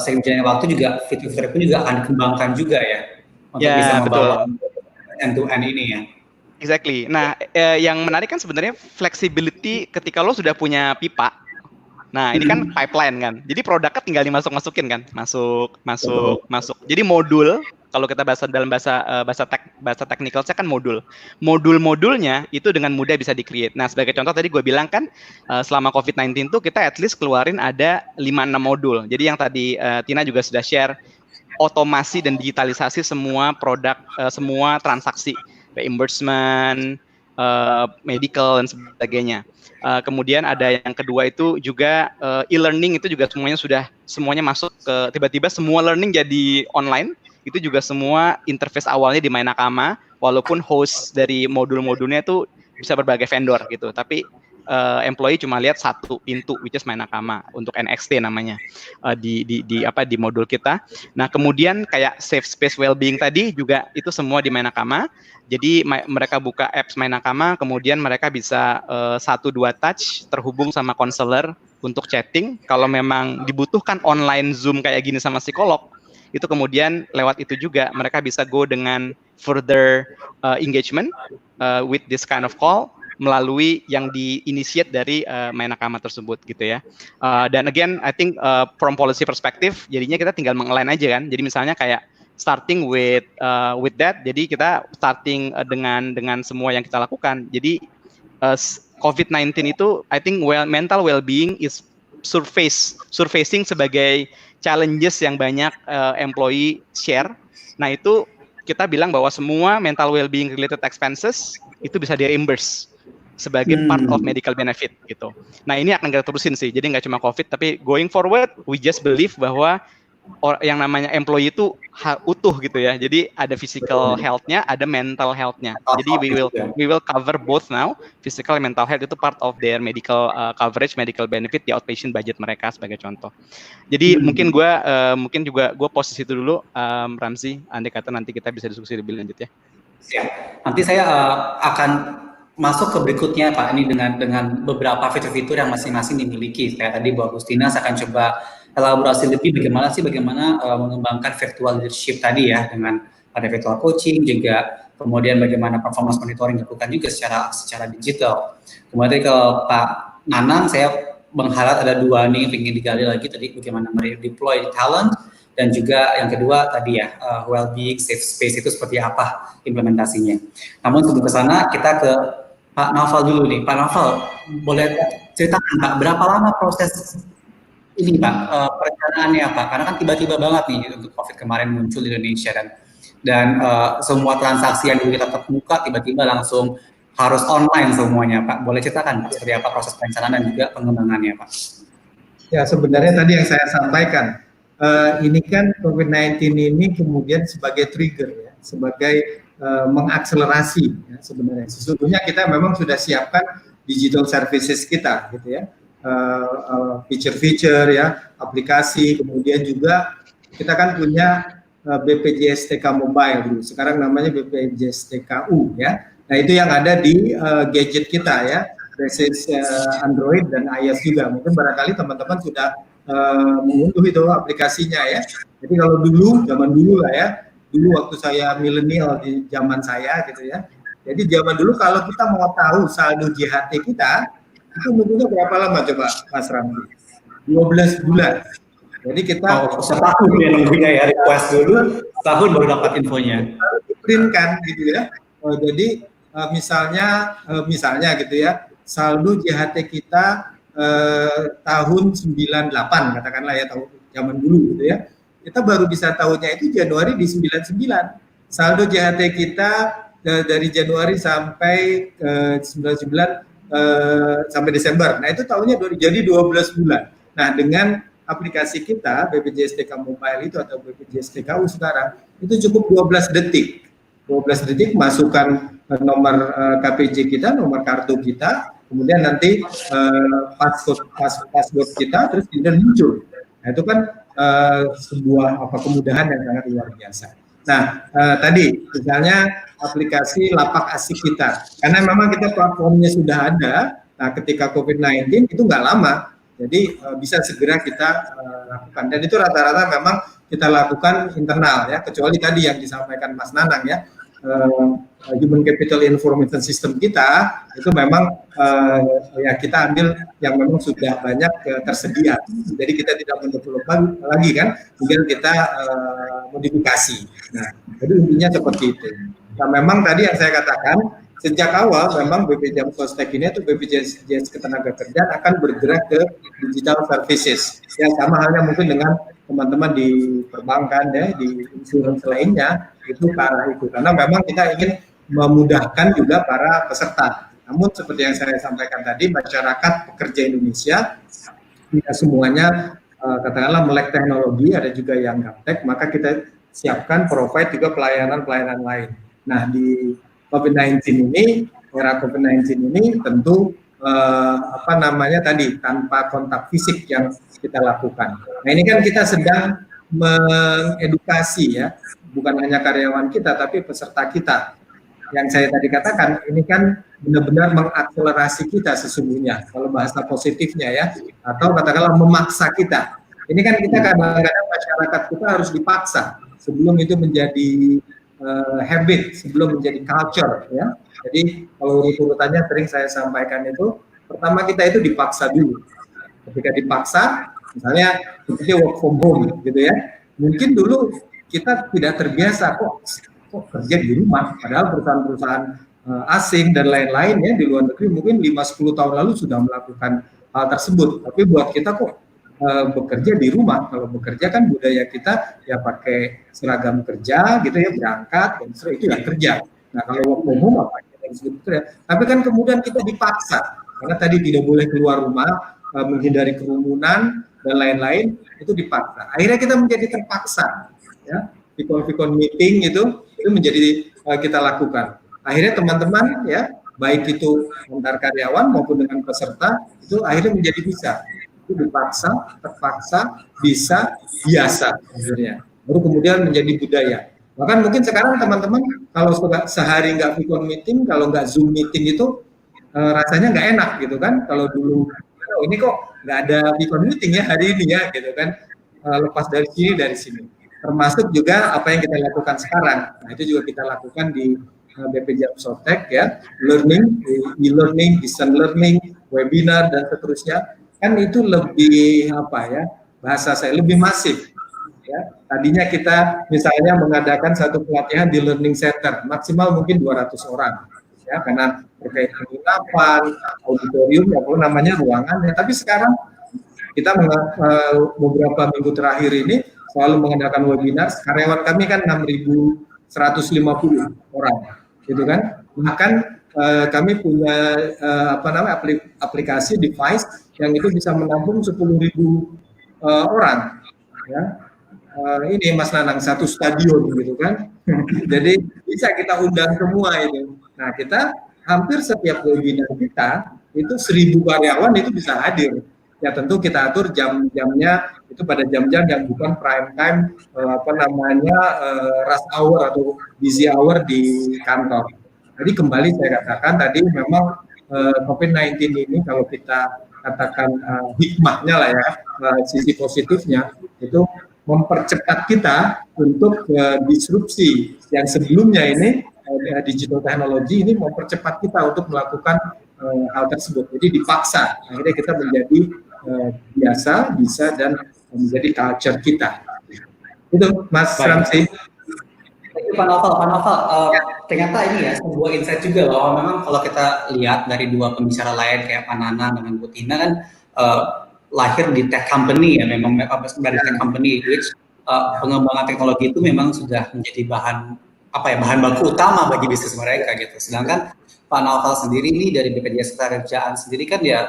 seiring jalannya waktu juga fitur-fitur pun juga akan dikembangkan juga ya untuk bisa membawa end-to-end ini ya. Exactly. Nah, yang menarik kan sebenarnya flexibility ketika lo sudah punya pipa. Nah, ini kan pipeline kan. Jadi produknya tinggal dimasukin kan. Masuk. Jadi modul, kalau kita bahasa dalam bahasa technical saya kan modul. Modul-modulnya itu dengan mudah bisa di-create. Nah, sebagai contoh tadi gue bilang kan selama COVID-19 tuh kita at least keluarin ada 5-6 modul. Jadi yang tadi Tina juga sudah share, otomasi dan digitalisasi semua produk, semua transaksi, reimbursement, medical dan sebagainya. Kemudian ada yang kedua itu juga e-learning, itu juga semuanya masuk ke, tiba-tiba semua learning jadi online. Itu juga semua interface awalnya di Nakama, walaupun host dari modul-modulnya itu bisa berbagai vendor gitu, tapi employee cuma lihat satu pintu, which is Nakama untuk NXT namanya di modul kita. Nah, kemudian kayak safe space well-being tadi juga itu semua di Nakama. Jadi mereka buka apps Nakama, kemudian mereka bisa 1-2 touch terhubung sama konselor untuk chatting. Kalau memang dibutuhkan online Zoom kayak gini sama psikolog, itu kemudian lewat itu juga mereka bisa go dengan further engagement with this kind of call melalui yang di-initiate dari Nakama tersebut gitu ya. Dan again, I think from policy perspective, jadinya kita tinggal meng-align aja kan. Jadi misalnya kayak starting with that, jadi kita starting dengan semua yang kita lakukan. Jadi COVID-19 itu, I think mental well-being is surfacing sebagai challenges yang banyak employee share. Nah, itu kita bilang bahwa semua mental well-being related expenses itu bisa di-reimburse sebagai part of medical benefit gitu. Nah, ini akan kita terusin sih. Jadi nggak cuma COVID, tapi going forward, we just believe bahwa yang namanya employee itu utuh gitu ya. Jadi ada physical health-nya, ada mental health-nya. Jadi we will cover both now. Physical and mental health itu part of their medical coverage, medical benefit di outpatient budget mereka sebagai contoh. Jadi mungkin gue posisi itu dulu, Ramzi. Andai kata nanti kita bisa diskusi lebih lanjut ya. Siap. Nanti saya akan masuk ke berikutnya Pak, ini dengan beberapa fitur-fitur yang masing-masing dimiliki. Kayak tadi Bu Agustina, saya akan coba elaborasi lebih bagaimana mengembangkan virtual leadership tadi ya, dengan ada virtual coaching juga, kemudian bagaimana performance monitoring dilakukan juga secara digital. Kemudian ke Pak Nanang, saya mengharap ada 2 nih yang ingin digali lagi tadi, bagaimana deploy talent, dan juga yang kedua tadi ya, well-being, safe space itu seperti apa implementasinya. Namun sebelum ke sana, kita ke Pak Naufal dulu nih. Pak Naufal, boleh ceritakan Pak, berapa lama proses ini Pak, perencanaannya Pak, karena kan tiba-tiba banget nih untuk COVID kemarin muncul di Indonesia dan semua transaksi yang dulu kita tetap muka tiba-tiba langsung harus online semuanya Pak. Boleh ceritakan Pak seperti apa proses perencanaan dan juga pengembangannya Pak? Ya, sebenarnya tadi yang saya sampaikan, ini kan COVID-19 ini kemudian sebagai trigger ya, sebagai mengakselerasi ya, sebenarnya. Sesungguhnya kita memang sudah siapkan digital services kita gitu ya. Feature-feature ya, aplikasi, kemudian juga kita kan punya BPJS TK Mobile dulu, sekarang namanya BPJS TKU ya. Nah itu yang ada di gadget kita ya, basis Android dan iOS juga. Mungkin barangkali teman-teman sudah mengunduh itu aplikasinya ya. Jadi kalau dulu, zaman dulu lah ya, dulu waktu saya milenial di zaman saya gitu ya. Jadi zaman dulu kalau kita mau tahu saldo JHT kita, itu nunggunya berapa lama coba Mas Ramli? 12 bulan. Jadi kita setahun ya nunggunya ya, request dulu, setahun baru dapat infonya. Print kan gitu ya. Jadi misalnya gitu ya, saldo JHT kita tahun 98 katakanlah ya, tahun zaman dulu gitu ya. Kita baru bisa tahunya itu Januari di 99. Saldo JHT kita dari Januari sampai 99 sampai Desember. Nah, itu tahunnya jadi 12 bulan. Nah, dengan aplikasi kita BPJS TK Mobile itu atau BPJS TKU sekarang itu cukup 12 detik. 12 detik masukkan nomor KPJ kita, nomor kartu kita, kemudian nanti password kita terus kemudian muncul. Nah, itu kan sebuah kemudahan yang sangat luar biasa. Nah, tadi misalnya aplikasi Lapak Asik kita, karena memang kita platformnya sudah ada. Nah, ketika COVID-19 itu nggak lama, jadi bisa segera kita lakukan. Dan itu rata-rata memang kita lakukan internal ya, kecuali tadi yang disampaikan Mas Nanang ya, Human Capital Information System kita itu memang ya kita ambil yang memang sudah banyak tersedia. Jadi kita tidak mendevelop lagi kan, kemudian kita modifikasi. Nah, jadi intinya seperti itu. Nah, memang tadi yang saya katakan sejak awal memang BPJS Sostek ini atau BPJS Ketenagakerjaan akan bergerak ke digital services. Ya sama halnya mungkin dengan teman-teman di perbankan ya, di insurance lainnya itu ke arah itu. Karena memang kita ingin memudahkan juga para peserta. Namun seperti yang saya sampaikan tadi, masyarakat pekerja Indonesia tidak semuanya katakanlah melek teknologi, ada juga yang gaptek, maka kita siapkan provide juga pelayanan-pelayanan lain. Nah, di COVID-19 ini, era COVID-19 ini tentu tadi tanpa kontak fisik yang kita lakukan. Nah, ini kan kita sedang mengedukasi ya, bukan hanya karyawan kita tapi peserta kita. Yang saya tadi katakan, ini kan benar-benar mengakselerasi kita sesungguhnya, kalau bahasa positifnya ya, atau katakanlah memaksa kita. Ini kan kita kadang-kadang masyarakat kita harus dipaksa sebelum itu menjadi habit, sebelum menjadi culture ya. Jadi kalau urut-urutannya sering saya sampaikan itu, pertama kita itu dipaksa dulu. Ketika dipaksa, misalnya seperti work from home gitu ya, mungkin dulu kita tidak terbiasa kok kerja di rumah, padahal perusahaan-perusahaan asing dan lain-lain ya di luar negeri mungkin 5-10 tahun lalu sudah melakukan hal tersebut. Tapi buat kita kok bekerja di rumah, kalau bekerja kan budaya kita ya pakai seragam kerja gitu ya, berangkat dan itu ya kerja. Nah kalau work from home apa yang disebut itu ya, tapi kan kemudian kita dipaksa karena tadi tidak boleh keluar rumah, menghindari kerumunan dan lain-lain, itu dipaksa. Akhirnya kita menjadi terpaksa ya, vikon meeting itu menjadi kita lakukan. Akhirnya teman-teman ya, baik itu antar karyawan maupun dengan peserta itu akhirnya menjadi bisa. Itu dipaksa, terpaksa, bisa, biasa akhirnya. Baru kemudian menjadi budaya. Bahkan mungkin sekarang teman-teman kalau sehari nggak vikon meeting, kalau nggak Zoom meeting itu rasanya nggak enak gitu kan. Kalau dulu oh, ini kok nggak ada vikon meeting ya hari ini ya gitu kan, lepas dari sini. Termasuk juga apa yang kita lakukan sekarang. Nah itu juga kita lakukan di BPJS Sostek ya, learning, e-learning, distance learning, webinar dan seterusnya. Kan itu lebih bahasa saya lebih masif ya. Tadinya kita misalnya mengadakan satu pelatihan di learning center maksimal mungkin 200 orang ya, karena terkait penginapan, auditorium, apa namanya ruangan ya. Tapi sekarang kita beberapa minggu terakhir ini selalu mengadakan webinar. Karyawan kami kan 6.150 orang, gitu kan. Bahkan kami punya aplikasi device yang itu bisa menampung 10.000 orang. Ya. Ini Mas Nanang, satu stadion gitu kan. Jadi bisa kita undang semua itu. Nah, kita hampir setiap webinar kita itu 1.000 karyawan itu bisa hadir. Ya tentu kita atur jam-jamnya itu pada jam-jam yang bukan prime time, rush hour atau busy hour di kantor. Jadi kembali saya katakan tadi memang COVID-19 ini kalau kita katakan hikmahnya lah ya, sisi positifnya itu mempercepat kita untuk disrupsi yang sebelumnya ini digital technology ini mempercepat kita untuk melakukan hal tersebut. Jadi dipaksa, akhirnya kita menjadi biasa, bisa dan menjadi culture kita. Itu Mas Ramzi. Pak Novel, ternyata ini ya sebuah insight juga bahwa memang kalau kita lihat dari dua pembicara lain kayak Pak Nanang dengan Bu Tina kan lahir di tech company ya, memang dari tech company, which pengembangan teknologi itu memang sudah menjadi bahan baku utama bagi bisnis mereka gitu. Sedangkan Pak Novel sendiri ini dari BPJS Ketenagakerjaan sendiri kan ya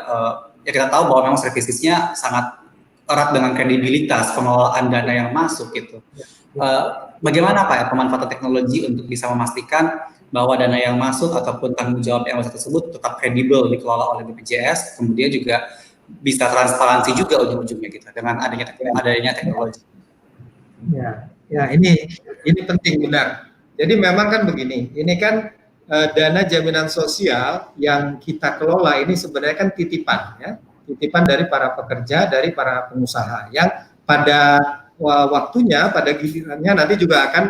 kita tahu bahwa memang servicesnya sangat erat dengan kredibilitas pengelolaan dana yang masuk gitu. Bagaimana Pak ya pemanfaatan teknologi untuk bisa memastikan bahwa dana yang masuk ataupun tanggung jawab yang masuk tersebut tetap kredibel dikelola oleh BPJS, kemudian juga bisa transparansi juga ujung-ujungnya gitu dengan adanya teknologi. Ya ini penting benar. Jadi memang kan begini, ini kan dana jaminan sosial yang kita kelola ini sebenarnya kan titipan ya, titipan dari para pekerja, dari para pengusaha yang pada waktunya, pada gilirannya nanti juga akan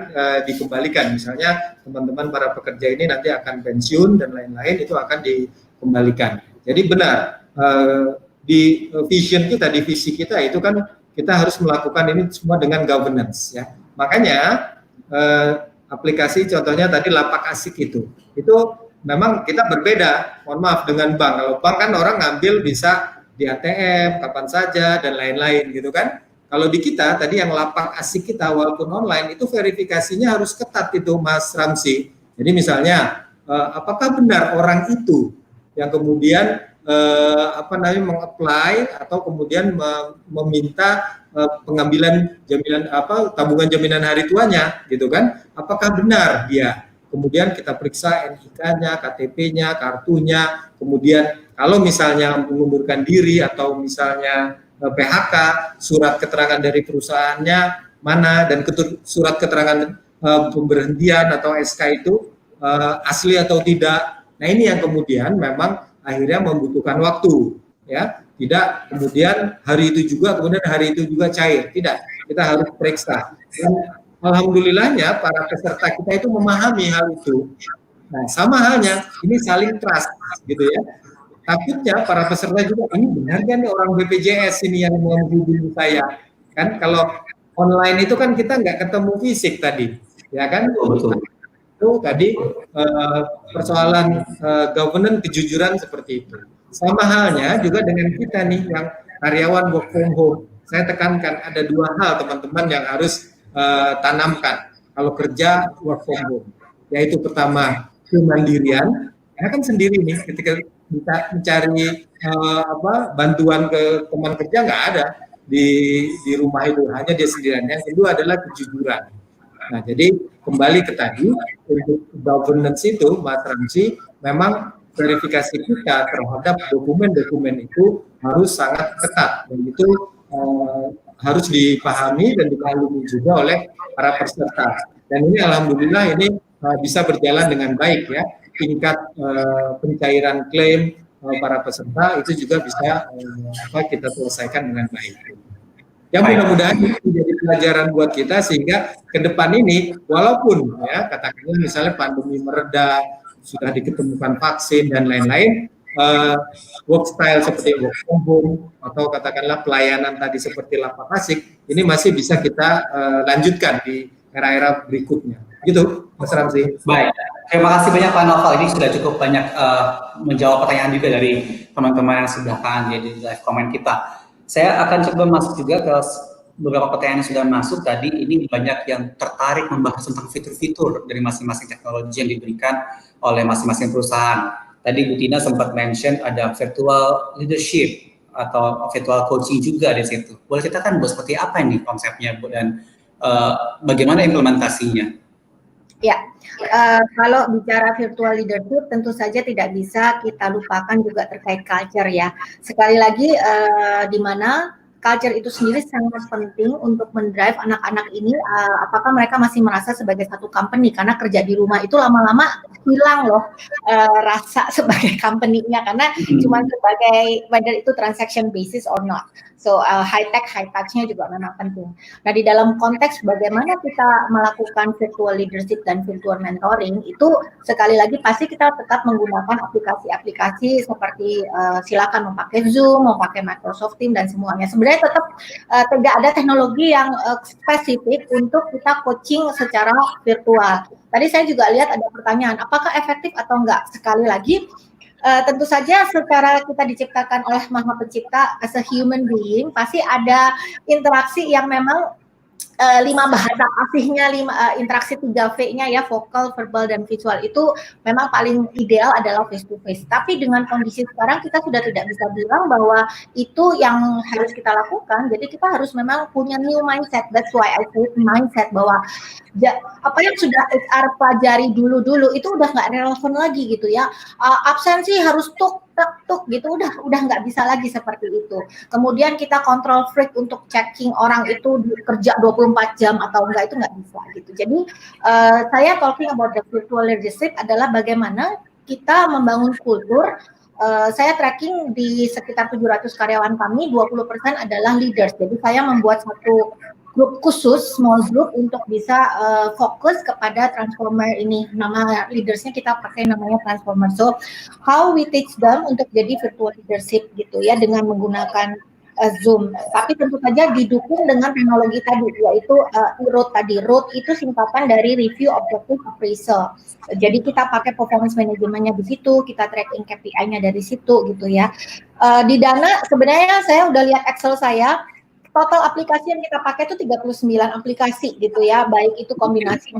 dikembalikan. Misalnya teman-teman para pekerja ini nanti akan pensiun dan lain-lain itu akan dikembalikan. Jadi benar. Di vision kita, di visi kita itu kan kita harus melakukan ini semua dengan governance ya. Makanya aplikasi contohnya tadi Lapak Asik itu memang kita berbeda. Mohon maaf dengan bank. Kalau bank kan orang ngambil bisa di ATM kapan saja dan lain-lain gitu kan. Kalau di kita tadi yang Lapak Asik kita walaupun online itu verifikasinya harus ketat itu Mas Ramzi. Jadi misalnya apakah benar orang itu yang kemudian meng-apply atau kemudian meminta pengambilan jaminan tabungan jaminan hari tuanya gitu kan, apakah benar dia, kemudian kita periksa NIK-nya, KTP-nya, kartunya, kemudian kalau misalnya mengundurkan diri atau misalnya PHK, surat keterangan dari perusahaannya mana dan surat keterangan pemberhentian atau SK itu asli atau tidak. Nah ini yang kemudian memang akhirnya membutuhkan waktu, ya. Tidak kemudian hari itu juga cair, tidak. Kita harus periksa. Dan alhamdulillahnya para peserta kita itu memahami hal itu. Nah, sama halnya ini saling trust, gitu ya. Takutnya para peserta juga ini benar kan nih orang BPJS ini yang menghubungi saya. Kan kalau online itu kan kita nggak ketemu fisik tadi, ya kan? Betul. Itu tadi persoalan governance kejujuran seperti itu. Sama halnya juga dengan kita nih yang karyawan work from home. Saya tekankan ada dua hal teman-teman yang harus tanamkan kalau kerja work from home. Yaitu pertama kemandirian. Karena kan sendiri nih ketika kita mencari bantuan ke teman kerja nggak ada di rumah itu, hanya dia sendirian. Yang kedua adalah kejujuran. Nah, jadi kembali ke tadi untuk governance itu, Mas Ramzi, memang verifikasi kita terhadap dokumen-dokumen itu harus sangat ketat dan itu harus dipahami dan dimaklumi juga oleh para peserta. Dan ini alhamdulillah ini bisa berjalan dengan baik ya. Tingkat pencairan klaim para peserta itu juga bisa kita selesaikan dengan baik. Ya mudah-mudahan ini menjadi pelajaran buat kita sehingga ke depan ini walaupun ya katakanlah misalnya pandemi mereda, sudah diketemukan vaksin dan lain-lain, work style seperti work from home atau katakanlah pelayanan tadi seperti Lapak Asik ini masih bisa kita lanjutkan di era-era berikutnya. Gitu, Mas Ramzi. Baik, terima kasih banyak Pak Novel. Ini sudah cukup banyak menjawab pertanyaan juga dari teman-teman yang sudah di live comment kita. Saya akan coba masuk juga ke beberapa pertanyaan yang sudah masuk tadi. Ini banyak yang tertarik membahas tentang fitur-fitur dari masing-masing teknologi yang diberikan oleh masing-masing perusahaan. Tadi Bu Tina sempat mention ada virtual leadership atau virtual coaching juga di situ. Boleh kita kan Bu, seperti apa ini konsepnya Bu, dan bagaimana implementasinya? Ya, kalau bicara virtual leadership tentu saja tidak bisa kita lupakan juga terkait culture ya. Sekali lagi di mana culture itu sendiri sangat penting untuk mendrive anak-anak ini apakah mereka masih merasa sebagai satu company, karena kerja di rumah itu lama-lama hilang loh rasa sebagai company-nya, karena cuma sebagai whether itu transaction basis or not. So high tech, high touch-nya juga memang penting. Nah, di dalam konteks bagaimana kita melakukan virtual leadership dan virtual mentoring itu sekali lagi pasti kita tetap menggunakan aplikasi-aplikasi seperti silakan memakai Zoom, memakai Microsoft Teams dan semuanya. Sebenarnya tetap tidak ada teknologi yang spesifik untuk kita coaching secara virtual. Tadi saya juga lihat ada pertanyaan, apakah efektif atau enggak? Sekali lagi, tentu saja secara kita diciptakan oleh Maha Pencipta as a human being, pasti ada interaksi yang memang 5 bahasa asihnya, interaksi 3V-nya ya, vokal, verbal, dan visual itu memang paling ideal adalah face to face. Tapi dengan kondisi sekarang kita sudah tidak bisa bilang bahwa itu yang harus kita lakukan. Jadi kita harus memang punya new mindset. That's why I say mindset, bahwa apa yang sudah HR pelajari dulu itu udah nggak relevan lagi gitu ya. Absensi harus tuk gitu, udah nggak bisa lagi seperti itu. Kemudian kita kontrol freak untuk checking orang itu kerja 24 jam atau enggak, itu nggak bisa gitu. Jadi saya talking about the virtual leadership adalah bagaimana kita membangun kultur. Saya tracking di sekitar 700 karyawan kami, 20% adalah leaders. Jadi saya membuat satu grup khusus, small group, untuk bisa fokus kepada transformer ini. Nama leadersnya kita pakai namanya transformer. So, how we teach them untuk jadi virtual leadership gitu ya, dengan menggunakan Zoom. Tapi tentu saja didukung dengan teknologi tadi, yaitu ROAD tadi. ROAD itu singkatan dari Review Objective Appraisal. Jadi kita pakai performance manajemennya di situ, kita tracking KPI-nya dari situ gitu ya. Di Dana sebenarnya saya udah lihat Excel saya. Total aplikasi yang kita pakai itu 39 aplikasi gitu ya, baik itu kombinasi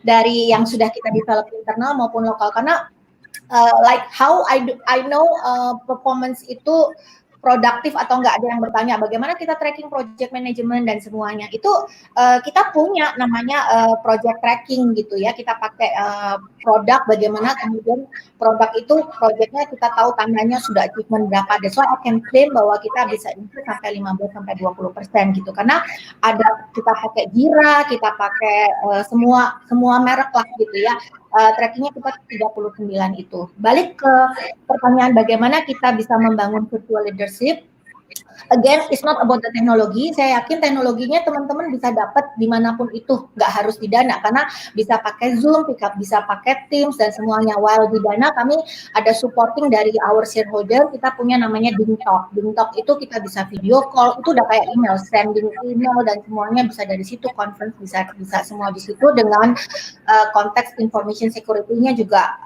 dari yang sudah kita develop internal maupun lokal, karena like how I know performance itu produktif atau enggak. Ada yang bertanya bagaimana kita tracking project management dan semuanya itu kita punya namanya project tracking gitu ya. Kita pakai produk, bagaimana kemudian produk itu projectnya kita tahu tandanya sudah achievement berapa. That's why I can claim bahwa kita bisa improve sampai 15-20% gitu, karena ada kita pakai Jira, kita pakai semua merek lah gitu ya. Trackingnya kita 39 itu. Balik ke pertanyaan bagaimana kita bisa membangun virtual leadership. Again, it's not about the teknologi. Saya yakin teknologinya teman-teman bisa dapat dimanapun itu, nggak harus di Dana, karena bisa pakai Zoom, bisa pakai Teams dan semuanya. While di Dana kami ada supporting dari our shareholder, kita punya namanya DingTalk. DingTalk itu kita bisa video call, itu udah kayak email, sending email dan semuanya bisa dari situ, conference bisa semua di situ, dengan konteks information security-nya juga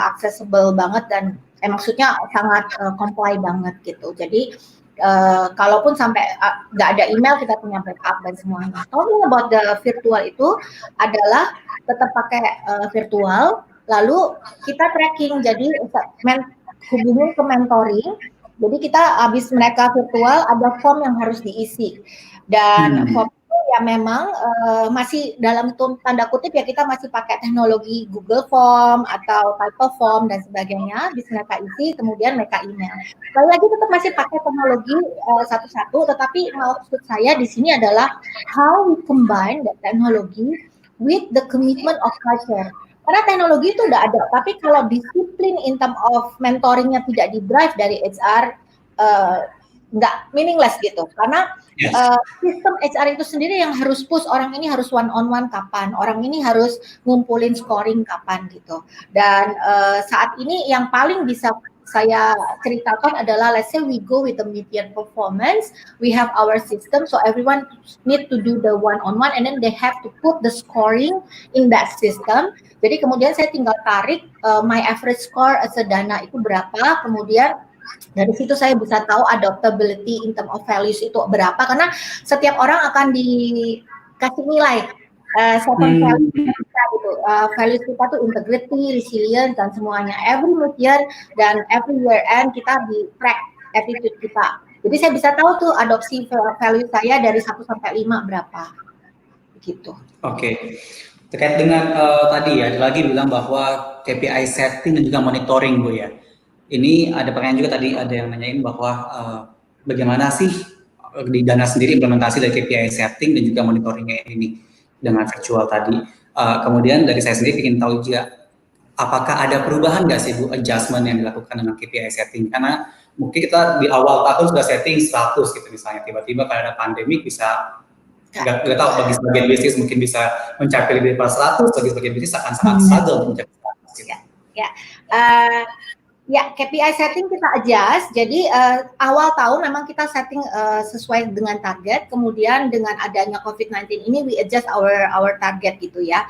accessible banget dan maksudnya sangat comply banget gitu. Jadi kalaupun sampai nggak ada email, kita punya backup dan semuanya. Talking about the virtual itu adalah tetap pakai virtual, lalu kita tracking. Jadi hubungin ke mentoring. Jadi kita habis mereka virtual, ada form yang harus diisi, dan form itu ya memang masih dalam tanda kutip ya, kita masih pakai teknologi Google Form atau Type Form dan sebagainya. Bisa mereka isi, kemudian mereka email. Sekali lagi tetap masih pakai teknologi satu-satu, tetapi maksud saya di sini adalah how we combine the technology with the commitment of culture. Karena teknologi itu udah ada, tapi kalau disiplin in term of mentoringnya tidak di-drive dari HR, nggak meaningless gitu. Karena sistem HR itu sendiri yang harus push, orang ini harus one-on-one kapan, orang ini harus ngumpulin scoring kapan gitu. Dan saat ini yang paling bisa saya ceritakan adalah, let's say we go with the median performance, we have our system, so everyone need to do the one-on-one, and then they have to put the scoring in that system. Jadi kemudian saya tinggal tarik my average score as a Dana itu berapa, kemudian Dari situ saya bisa tahu adaptability in term of values itu berapa, karena setiap orang akan dikasih nilai seven values kita gitu. Values kita tuh integrity, resilience, dan semuanya. Every year dan every year end kita di track attitude kita. Jadi saya bisa tahu tuh adopsi value saya dari 1 sampai 5 berapa gitu. Oke. Terkait dengan tadi ya, lagi bilang bahwa KPI setting dan juga monitoring, Bu ya. Ini ada pertanyaan juga tadi, ada yang nanyain bahwa bagaimana sih di Dana sendiri implementasi dari KPI setting dan juga monitoringnya ini dengan virtual tadi. Kemudian dari saya sendiri ingin tahu juga, apakah ada perubahan nggak sih Bu, adjustment yang dilakukan dengan KPI setting? Karena mungkin kita di awal tahun sudah setting 100 gitu misalnya, tiba-tiba kalau ada pandemi bisa nggak tahu, bagi sebagian bisnis mungkin bisa mencapai lebih dari 100, bagi sebagian bisnis akan sangat struggle mencapai 100 gitu. Ya, KPI setting kita adjust. Jadi awal tahun memang kita setting sesuai dengan target. Kemudian dengan adanya COVID-19 ini, we adjust our target gitu ya.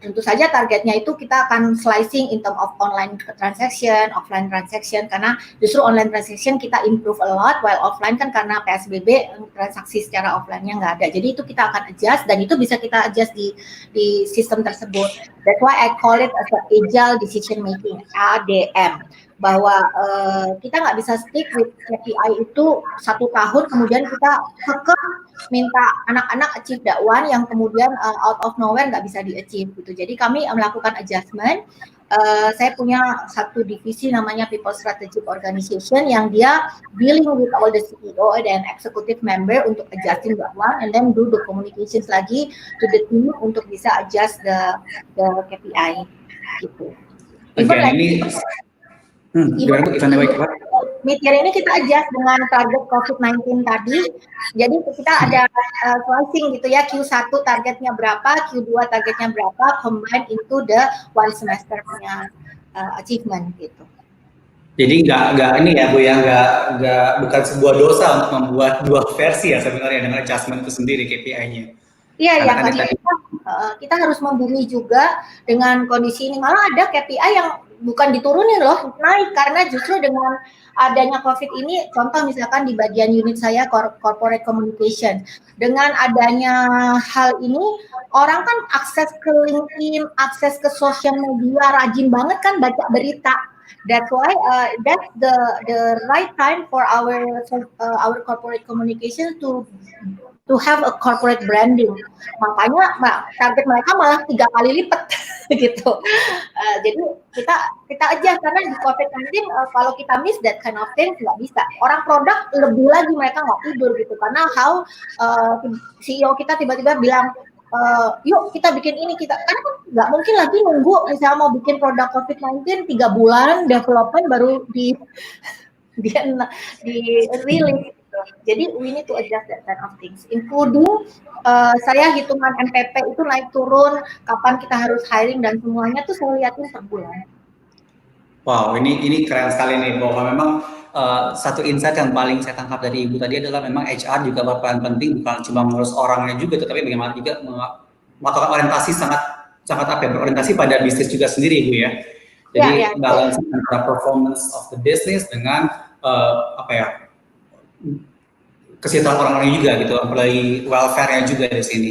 Tentu saja targetnya itu kita akan slicing in term of online transaction, offline transaction. Karena justru online transaction kita improve a lot, while offline kan karena PSBB transaksi secara offline-nya nggak ada. Jadi itu kita akan adjust, dan itu bisa kita adjust di sistem tersebut. That's why I call it as agile decision making, ADM. Bahwa kita nggak bisa stick with KPI itu 1 tahun, kemudian kita kekeh minta anak-anak achieve that one yang kemudian out of nowhere nggak bisa di-achieve gitu. Jadi kami melakukan adjustment. Saya punya satu divisi namanya People Strategic Organization yang dia dealing with all the CEO dan executive member untuk adjusting that one, and then do the communications lagi to the team untuk bisa adjust the KPI gitu. Mid-year ini kita adjust dengan target COVID-19 tadi. Jadi kita ada slicing gitu ya, Q1 targetnya berapa, Q2 targetnya berapa, combine into the one semester punya achievement gitu. Jadi nggak ini ya Bu ya, bukan sebuah dosa untuk membuat 2 versi ya sebenarnya dengan adjustment itu sendiri KPI-nya. Iya ya, karena kita harus membumi juga dengan kondisi ini. Malah ada KPI yang bukan diturunin loh, naik, karena justru dengan adanya COVID ini, contoh misalkan di bagian unit saya corporate communication, dengan adanya hal ini, orang kan akses ke LinkedIn, akses ke sosial media, rajin banget kan baca berita. That's why that's the right time for our corporate communication to have a corporate branding. Makanya target mereka malah 3 kali lipat gitu. Jadi kita adjust, karena di COVID-19 kalau kita miss that kind of thing nggak bisa. Orang produk lebih lagi mereka nggak tidur gitu, karena CEO kita tiba-tiba bilang, yuk kita bikin ini, kita kan nggak mungkin lagi nunggu misalnya mau bikin produk COVID-19 3 bulan development baru di release. Jadi we need to adjust that kind of things, including saya hitungan MPP itu naik turun, kapan kita harus hiring dan semuanya tuh saya lihatin per bulan. Wow, ini keren sekali nih, bahwa memang satu insight yang paling saya tangkap dari Ibu tadi adalah memang HR juga berperan penting, bukan cuma mengurus orangnya juga, tetapi bagaimana juga melakukan orientasi sangat berorientasi pada bisnis juga sendiri, Ibu ya. Jadi balance antara performance of the business dengan kesejahteraan orang-orang juga gitu, apalagi welfare-nya juga di sini.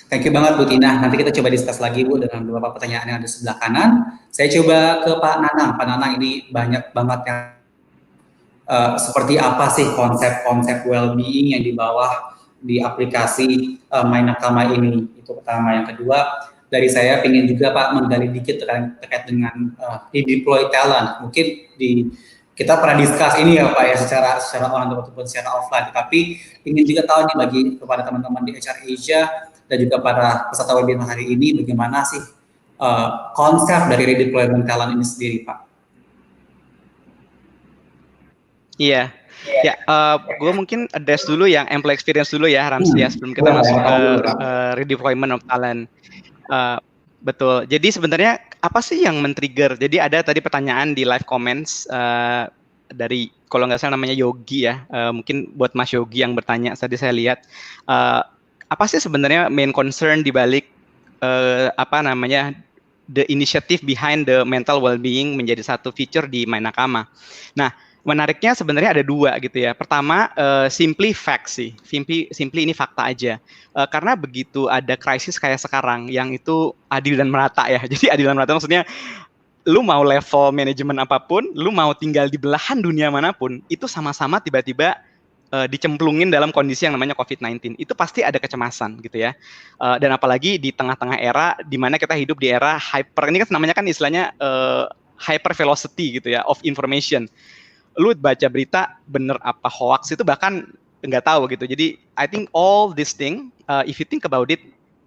Thank you banget Bu Tina. Nanti kita coba discuss lagi Bu dengan beberapa pertanyaan yang ada di sebelah kanan. Saya coba ke Pak Nanang. Pak Nanang, ini banyak banget yang seperti apa sih konsep-konsep well-being yang di bawah di aplikasi My Nakama ini? Itu pertama. Yang kedua, dari saya ingin juga Pak menggali dikit terkait dengan deploy talent. Mungkin kita pernah discuss ini ya Pak ya, secara online ataupun secara offline, tapi ingin juga tahu nih bagi kepada teman-teman di HR Asia dan juga para peserta webinar hari ini, bagaimana sih konsep dari redeployment talent ini sendiri Pak? Iya, gue mungkin address dulu yang employee experience dulu ya, Ramsi ya, sebelum kita masuk ke redeployment of talent. Betul. Jadi sebenarnya apa sih yang men-trigger? Jadi ada tadi pertanyaan di live comments dari kalau nggak salah namanya Yogi ya. Mungkin buat Mas Yogi yang bertanya tadi saya lihat apa sih sebenarnya main concern di balik the initiative behind the mental well-being menjadi satu feature di My Nakama. Nah, Menariknya sebenarnya ada dua gitu ya. Pertama, simply fact sih. Simply ini fakta aja. Karena begitu ada krisis kayak sekarang yang itu adil dan merata ya. Jadi adil dan merata maksudnya lu mau level manajemen apapun, lu mau tinggal di belahan dunia manapun, itu sama-sama tiba-tiba dicemplungin dalam kondisi yang namanya COVID-19. Itu pasti ada kecemasan gitu ya. Dan apalagi di tengah-tengah era di mana kita hidup di era hyper, ini kan namanya kan istilahnya hyper velocity gitu ya, of information. Lu baca berita bener apa hoax itu bahkan nggak tahu gitu. Jadi I think all this thing, if you think about it,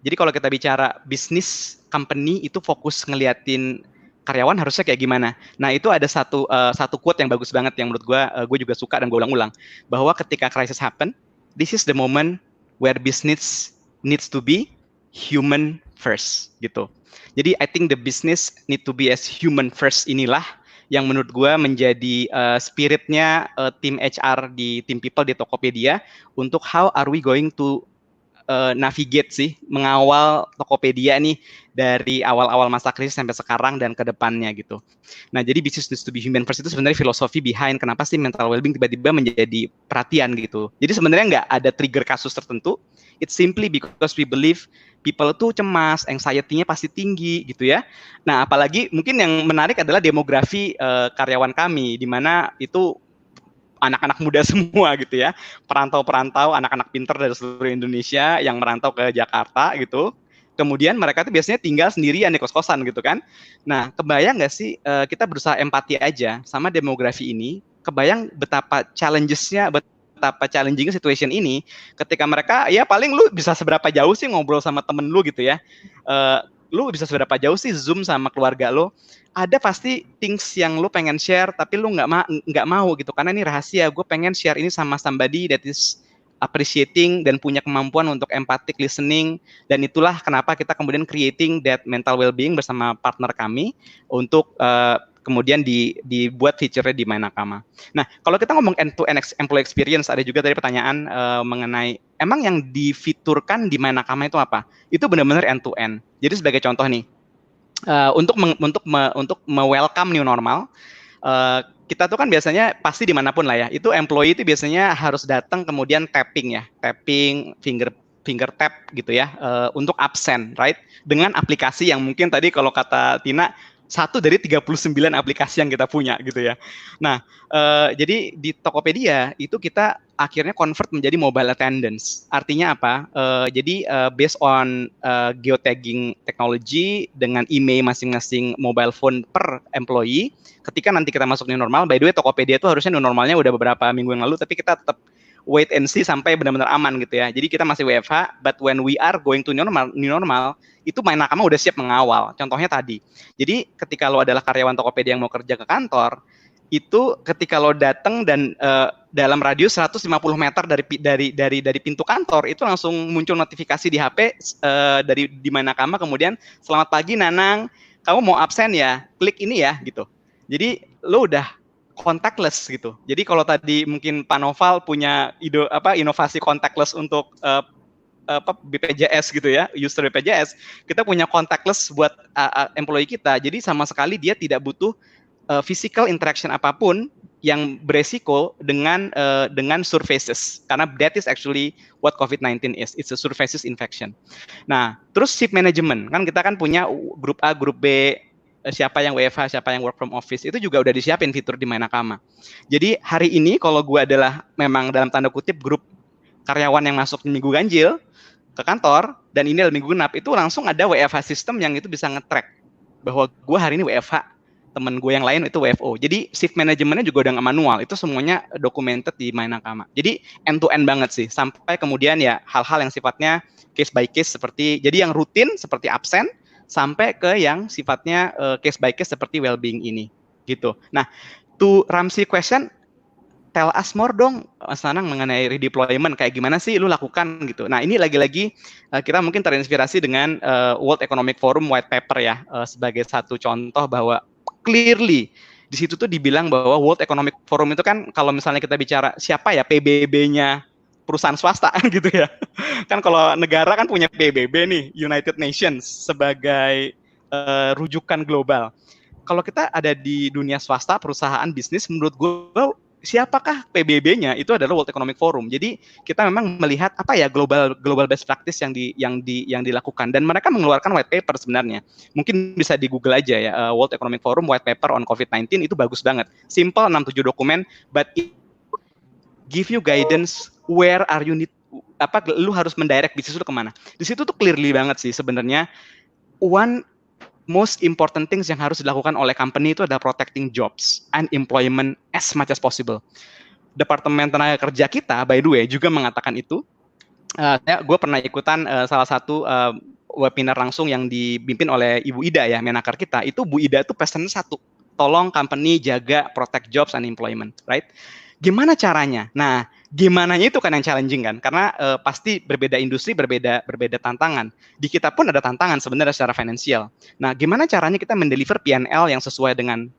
jadi kalau kita bicara bisnis company itu fokus ngeliatin karyawan harusnya kayak gimana. Nah itu ada satu quote yang bagus banget yang menurut gue juga suka dan gue ulang-ulang, bahwa ketika crisis happen, this is the moment where business needs to be human first gitu. Jadi I think the business need to be as human first inilah yang menurut gue menjadi spiritnya tim HR di tim people di Tokopedia untuk how are we going to navigate sih, mengawal Tokopedia nih dari awal-awal masa krisis sampai sekarang dan ke depannya gitu. Nah, jadi business needs to be human first itu sebenarnya filosofi behind kenapa sih mental well-being tiba-tiba menjadi perhatian gitu. Jadi sebenarnya nggak ada trigger kasus tertentu, it's simply because we believe people tuh cemas, anxiety-nya pasti tinggi gitu ya. Nah, apalagi mungkin yang menarik adalah demografi karyawan kami, di mana itu anak-anak muda semua gitu ya, perantau-perantau, anak-anak pinter dari seluruh Indonesia yang merantau ke Jakarta gitu. Kemudian mereka tuh biasanya tinggal sendirian di kos-kosan gitu kan. Nah, kebayang nggak sih kita berusaha empati aja sama demografi ini, kebayang betapa challenges-nya, betapa challenging situation ini ketika mereka ya paling lu bisa seberapa jauh sih ngobrol sama temen lu gitu ya, lu bisa seberapa jauh sih Zoom sama keluarga lu, ada pasti things yang lu pengen share tapi lu nggak mau gitu karena ini rahasia, gue pengen share ini sama somebody that is appreciating dan punya kemampuan untuk empathic listening, dan itulah kenapa kita kemudian creating that mental well-being bersama partner kami untuk kemudian dibuat feature-nya di Mainakama. Nah, kalau kita ngomong end-to-end employee experience, ada juga tadi pertanyaan mengenai emang yang difiturkan di Mainakama itu apa? Itu benar-benar end-to-end. Jadi sebagai contoh nih, untuk welcome new normal, kita tuh kan biasanya pasti dimanapun lah ya, itu employee itu biasanya harus datang kemudian tapping finger tap gitu ya, untuk absen, right? Dengan aplikasi yang mungkin tadi kalau kata Tina, 1 dari 39 aplikasi yang kita punya gitu ya. Nah, jadi di Tokopedia itu kita akhirnya convert menjadi mobile attendance. Artinya apa? Jadi based on geotagging technology dengan email masing-masing mobile phone per employee, ketika nanti kita masuk new normal, by the way Tokopedia itu harusnya new normalnya udah beberapa minggu yang lalu, tapi kita tetap wait and see sampai benar-benar aman gitu ya. Jadi kita masih WFH, but when we are going to new normal, itu Mainakama udah siap mengawal. Contohnya tadi. Jadi ketika lo adalah karyawan Tokopedia yang mau kerja ke kantor, itu ketika lo datang dan dalam radius 150 meter dari pintu kantor, itu langsung muncul notifikasi di HP di Mainakama, kemudian selamat pagi Nanang, kamu mau absen ya, klik ini ya gitu. Jadi lo udah contactless gitu. Jadi kalau tadi mungkin Pak Noval punya inovasi contactless untuk BPJS gitu ya, user BPJS, kita punya contactless buat employee kita. Jadi sama sekali dia tidak butuh physical interaction apapun yang beresiko dengan surfaces, karena that is actually what COVID-19 is. It's a surfaces infection. Nah, terus shift management, kan kita kan punya grup A, grup B, siapa yang WFH, siapa yang work from office, itu juga udah disiapin fitur di Mainakama. Jadi hari ini kalau gue adalah memang dalam tanda kutip grup karyawan yang masuk di minggu ganjil ke kantor, dan ini adalah minggu genap, itu langsung ada WFH system yang itu bisa nge-track bahwa gue hari ini WFH, temen gue yang lain itu WFO. Jadi shift manajemennya juga udah nggak manual, itu semuanya documented di Mainakama. Jadi end to end banget sih, sampai kemudian ya hal-hal yang sifatnya case by case, seperti jadi yang rutin seperti absen, sampai ke yang sifatnya case by case seperti well-being ini gitu. Nah, to Ramsi question, tell us more dong Mas Nanang mengenai redeployment, kayak gimana sih lu lakukan gitu. Nah, ini lagi-lagi kita mungkin terinspirasi dengan World Economic Forum white paper ya, sebagai satu contoh bahwa clearly di situ tuh dibilang bahwa World Economic Forum itu kan kalau misalnya kita bicara siapa ya PBB-nya perusahaan swasta gitu ya. Kan kalau negara kan punya PBB nih, United Nations sebagai rujukan global. Kalau kita ada di dunia swasta, perusahaan bisnis, menurut gue siapakah PBB-nya? Itu adalah World Economic Forum. Jadi kita memang melihat apa ya global best practice yang dilakukan, dan mereka mengeluarkan white paper sebenarnya. Mungkin bisa di Google aja ya, World Economic Forum white paper on COVID-19, itu bagus banget. Simple, 6-7 dokumen, but it give you guidance where are you need, lu harus mendirect bisnis lu kemana. Di situ tuh clearly banget sih sebenarnya, one most important things yang harus dilakukan oleh company itu adalah protecting jobs and employment as much as possible. Departemen Tenaga Kerja kita, by the way, juga mengatakan itu. Gue pernah ikutan salah satu webinar langsung yang dipimpin oleh Ibu Ida ya, Menaker kita. Itu Bu Ida tuh pesannya satu, tolong company jaga protect jobs and employment, right? Gimana caranya? Nah, gimananya itu kan yang challenging kan, karena pasti berbeda industri, berbeda tantangan. Di kita pun ada tantangan sebenarnya secara finansial. Nah, gimana caranya kita mendeliver P&L yang sesuai dengan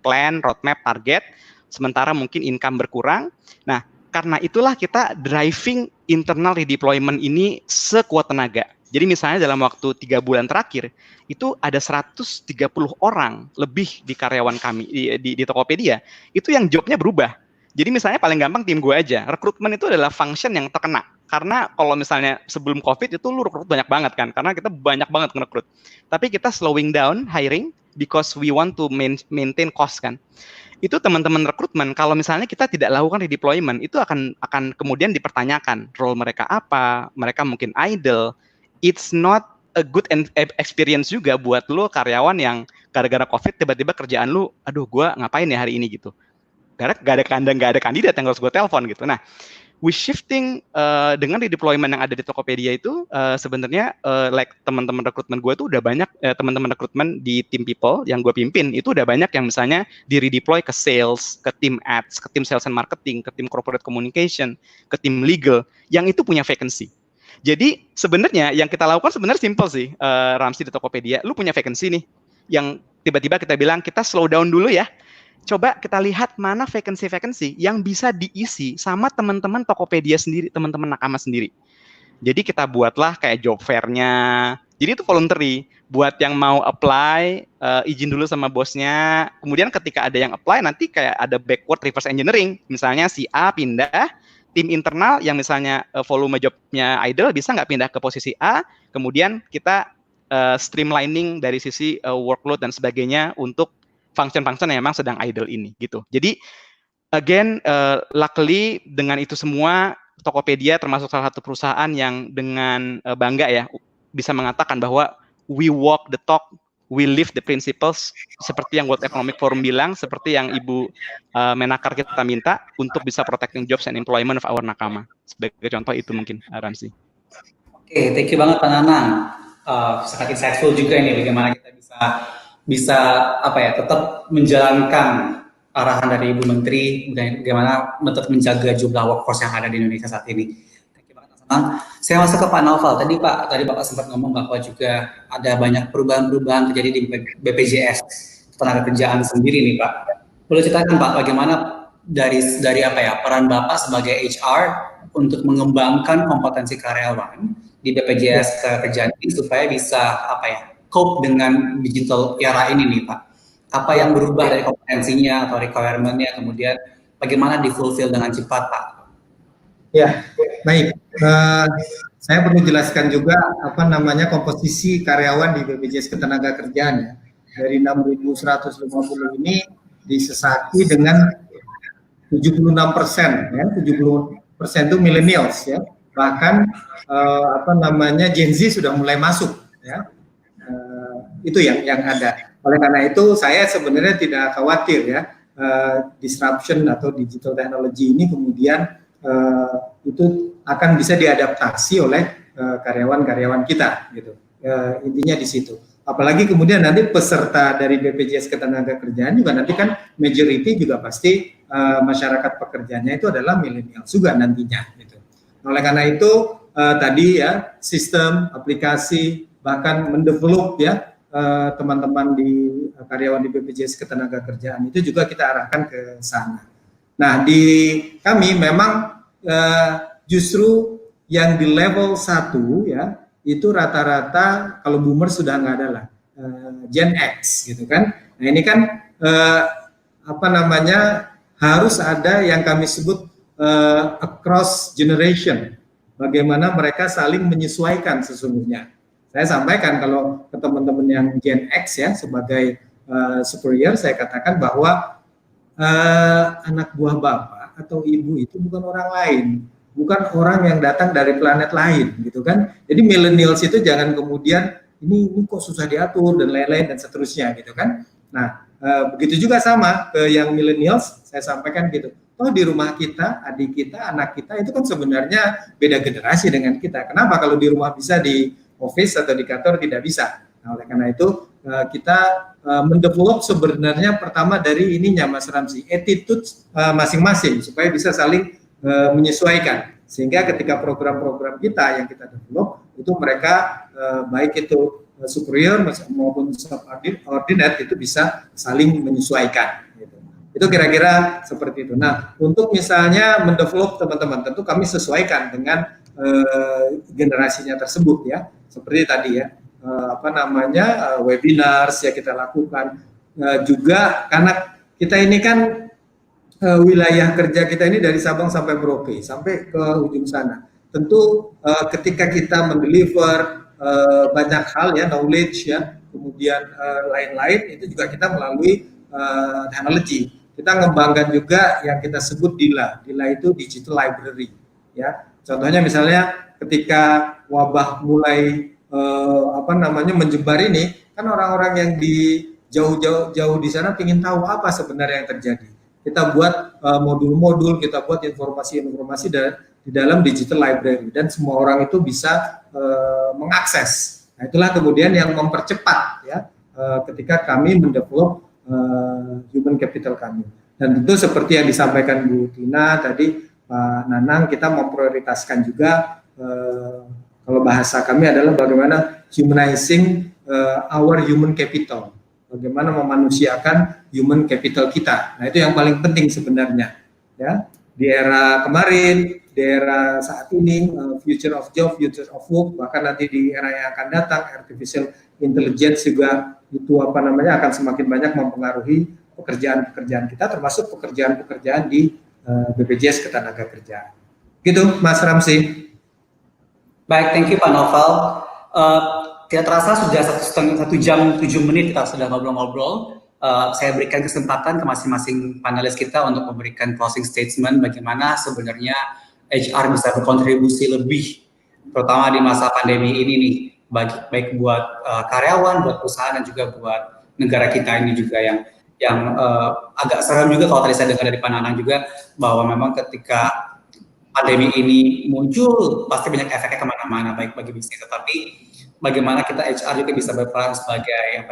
plan, roadmap, target, sementara mungkin income berkurang. Nah, karena itulah kita driving internal redeployment ini sekuat tenaga. Jadi misalnya dalam waktu 3 bulan terakhir, itu ada 130 orang lebih di karyawan kami, di Tokopedia, itu yang jobnya berubah. Jadi misalnya paling gampang tim gue aja, rekrutmen itu adalah function yang terkena. Karena kalau misalnya sebelum COVID itu lu rekrut banyak banget kan, karena kita banyak banget ngerekrut. Tapi kita slowing down hiring because we want to maintain cost kan. Itu teman-teman rekrutmen, kalau misalnya kita tidak lakukan redeployment, itu akan kemudian dipertanyakan role mereka apa, mereka mungkin idle. It's not a good experience juga buat lu karyawan yang gara-gara COVID tiba-tiba kerjaan lu, aduh gue ngapain ya hari ini gitu. Karena nggak ada kandidat yang harus gue telepon gitu. Nah, we shifting dengan redeployment yang ada di Tokopedia itu sebenarnya like teman-teman rekrutmen gue tuh udah banyak, teman-teman rekrutmen di tim people yang gue pimpin itu udah banyak yang misalnya di redeploy ke sales, ke tim ads, ke tim sales and marketing, ke tim corporate communication, ke tim legal yang itu punya vacancy. Jadi sebenarnya yang kita lakukan sebenarnya simple sih, Ramsi di Tokopedia. Lu punya vacancy nih, yang tiba-tiba kita bilang kita slow down dulu ya. Coba kita lihat mana vacancy yang bisa diisi sama teman-teman Tokopedia sendiri, teman-teman nakama sendiri. Jadi kita buatlah kayak job fair-nya. Jadi itu voluntary. Buat yang mau apply, izin dulu sama bosnya. Kemudian ketika ada yang apply, nanti kayak ada backward reverse engineering. Misalnya si A pindah, tim internal yang misalnya volume jobnya idle bisa nggak pindah ke posisi A. Kemudian kita streamlining dari sisi workload dan sebagainya untuk function-function yang memang sedang idle ini gitu. Jadi again, luckily dengan itu semua Tokopedia termasuk salah satu perusahaan yang dengan bangga ya bisa mengatakan bahwa we walk the talk, we live the principles, seperti yang World Economic Forum bilang, seperti yang Ibu Menaker kita minta untuk bisa protecting jobs and employment of our nakama. Sebagai contoh itu mungkin, Ramsi. Oke, thank you banget Pak Nanang. Sangat insightful juga ini bagaimana kita bisa apa ya, tetap menjalankan arahan dari Ibu Menteri, bagaimana tetap menjaga jumlah workforce yang ada di Indonesia saat ini. Thank you banget, Mas Anang. Saya masuk ke Pak Naufal. Tadi Bapak sempat ngomong bahwa juga ada banyak perubahan-perubahan terjadi di BPJS Ketenagakerjaan sendiri nih Pak. Boleh ceritakan Pak, bagaimana dari apa ya, peran Bapak sebagai HR untuk mengembangkan kompetensi karyawan di BPJS Ketenagakerjaan ini supaya bisa apa ya, cope dengan digital era ini nih Pak. Apa yang berubah dari kompetensinya atau requirement-nya, kemudian bagaimana di-fulfill dengan cepat Pak? Ya, baik. Saya perlu jelaskan juga apa namanya komposisi karyawan di BPJS Ketenagakerjaan ya. Dari 6.150 ini disesaki dengan 76% ya, 70% itu millennials ya. Bahkan apa namanya Gen Z sudah mulai masuk ya. Itu yang ada. Oleh karena itu saya sebenarnya tidak khawatir ya disruption atau digital technology ini kemudian itu akan bisa diadaptasi oleh karyawan-karyawan kita gitu. Intinya di situ. Apalagi kemudian nanti peserta dari BPJS Ketenagakerjaan juga nanti kan majority juga pasti masyarakat pekerjanya itu adalah milenial juga nantinya gitu. Oleh karena itu tadi ya sistem, aplikasi, bahkan mendevelop ya teman-teman di karyawan di BPJS Ketenagakerjaan itu juga kita arahkan ke sana. Nah di kami memang justru yang di level 1 ya itu rata-rata kalau boomer sudah nggak ada lah Gen X gitu kan. Nah ini kan apa namanya harus ada yang kami sebut across generation. Bagaimana mereka saling menyesuaikan sesungguhnya. Saya sampaikan kalau ke teman-teman yang Gen X ya, sebagai superior, saya katakan bahwa anak buah bapak atau ibu itu bukan orang lain, bukan orang yang datang dari planet lain, gitu kan. Jadi millennials itu jangan kemudian ini kok susah diatur dan lain-lain dan seterusnya, gitu kan. Nah, begitu juga sama ke yang millennials, saya sampaikan gitu. Oh, di rumah kita, adik kita, anak kita itu kan sebenarnya beda generasi dengan kita. Kenapa kalau di rumah bisa, di office atau di kantor tidak bisa? Nah, oleh karena itu kita mendevelop sebenarnya pertama dari ininya Mas Ramzi, attitude masing-masing supaya bisa saling menyesuaikan. Sehingga ketika program-program kita yang kita develop itu mereka baik itu superior maupun subordinate itu bisa saling menyesuaikan. Gitu. Itu kira-kira seperti itu. Nah, untuk misalnya mendevelop teman-teman, tentu kami sesuaikan dengan generasinya tersebut ya. Seperti tadi ya, webinars ya kita lakukan. Juga karena kita ini kan wilayah kerja kita ini dari Sabang sampai Merauke, sampai ke ujung sana. Tentu ketika kita mendeliver banyak hal ya, knowledge ya, kemudian lain-lain itu juga kita melalui technology. Kita ngembangkan juga yang kita sebut DILA. DILA itu Digital Library ya. Contohnya misalnya ketika wabah mulai menyebar ini, kan orang-orang yang di jauh di sana ingin tahu apa sebenarnya yang terjadi. Kita buat modul-modul, kita buat informasi-informasi di dalam digital library dan semua orang itu bisa mengakses. Nah, itulah kemudian yang mempercepat ya ketika kami mendevelop human capital kami. Dan tentu seperti yang disampaikan Bu Tina tadi, Pak Nanang, kita memprioritaskan juga kalau bahasa kami adalah bagaimana humanizing our human capital. Bagaimana memanusiakan human capital kita. Nah, itu yang paling penting sebenarnya. Ya, di era kemarin, di era saat ini, future of job, future of work, bahkan nanti di era yang akan datang, artificial intelligence juga itu akan semakin banyak mempengaruhi pekerjaan-pekerjaan kita, termasuk pekerjaan-pekerjaan di BPJS Ketenagakerjaan. Gitu, Mas Ramzi. Baik, thank you Pak Novel. Tidak terasa sudah 1 jam 7 menit kita sudah ngobrol-ngobrol. Saya berikan kesempatan ke masing-masing panelis kita untuk memberikan closing statement bagaimana sebenarnya HR bisa berkontribusi lebih, terutama di masa pandemi ini nih, baik buat karyawan, buat perusahaan, dan juga buat negara kita ini juga yang agak serem juga kalau tadi saya dengar dari Pak Nanang juga bahwa memang ketika pandemi ini muncul pasti banyak efeknya kemana-mana, baik bagi bisnis, tetapi bagaimana kita HR juga bisa berperan sebagai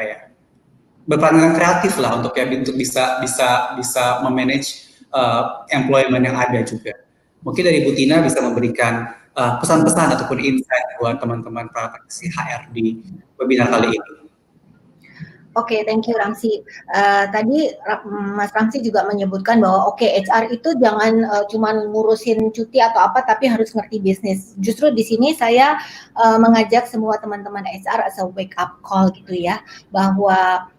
berperan dengan kreatif lah untuk bisa memanage employment yang ada juga. Mungkin dari Bu Tina bisa memberikan pesan-pesan ataupun insight buat teman-teman para praktisi HR di webinar kali ini. Oke, thank you Ramzi. Tadi Mas Ramzi juga menyebutkan bahwa HR itu jangan cuman ngurusin cuti atau apa, tapi harus ngerti bisnis. Justru di sini saya mengajak semua teman-teman HR as a wake up call gitu ya, bahwa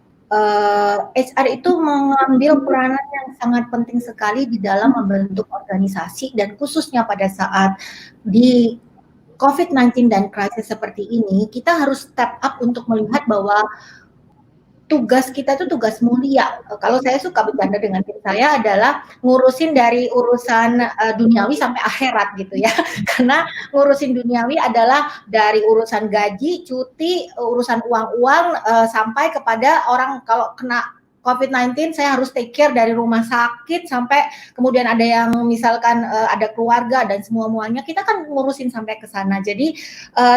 HR itu mengambil peranan yang sangat penting sekali di dalam membentuk organisasi, dan khususnya pada saat di COVID-19 dan krisis seperti ini, kita harus step up untuk melihat bahwa tugas kita itu tugas mulia. Kalau saya suka bercanda dengan tim saya adalah ngurusin dari urusan duniawi sampai akhirat gitu ya. Karena ngurusin duniawi adalah dari urusan gaji, cuti, urusan uang-uang sampai kepada orang kalau kena COVID-19 saya harus take care dari rumah sakit sampai kemudian ada yang misalkan ada keluarga dan semua-muanya, kita kan ngurusin sampai ke sana. Jadi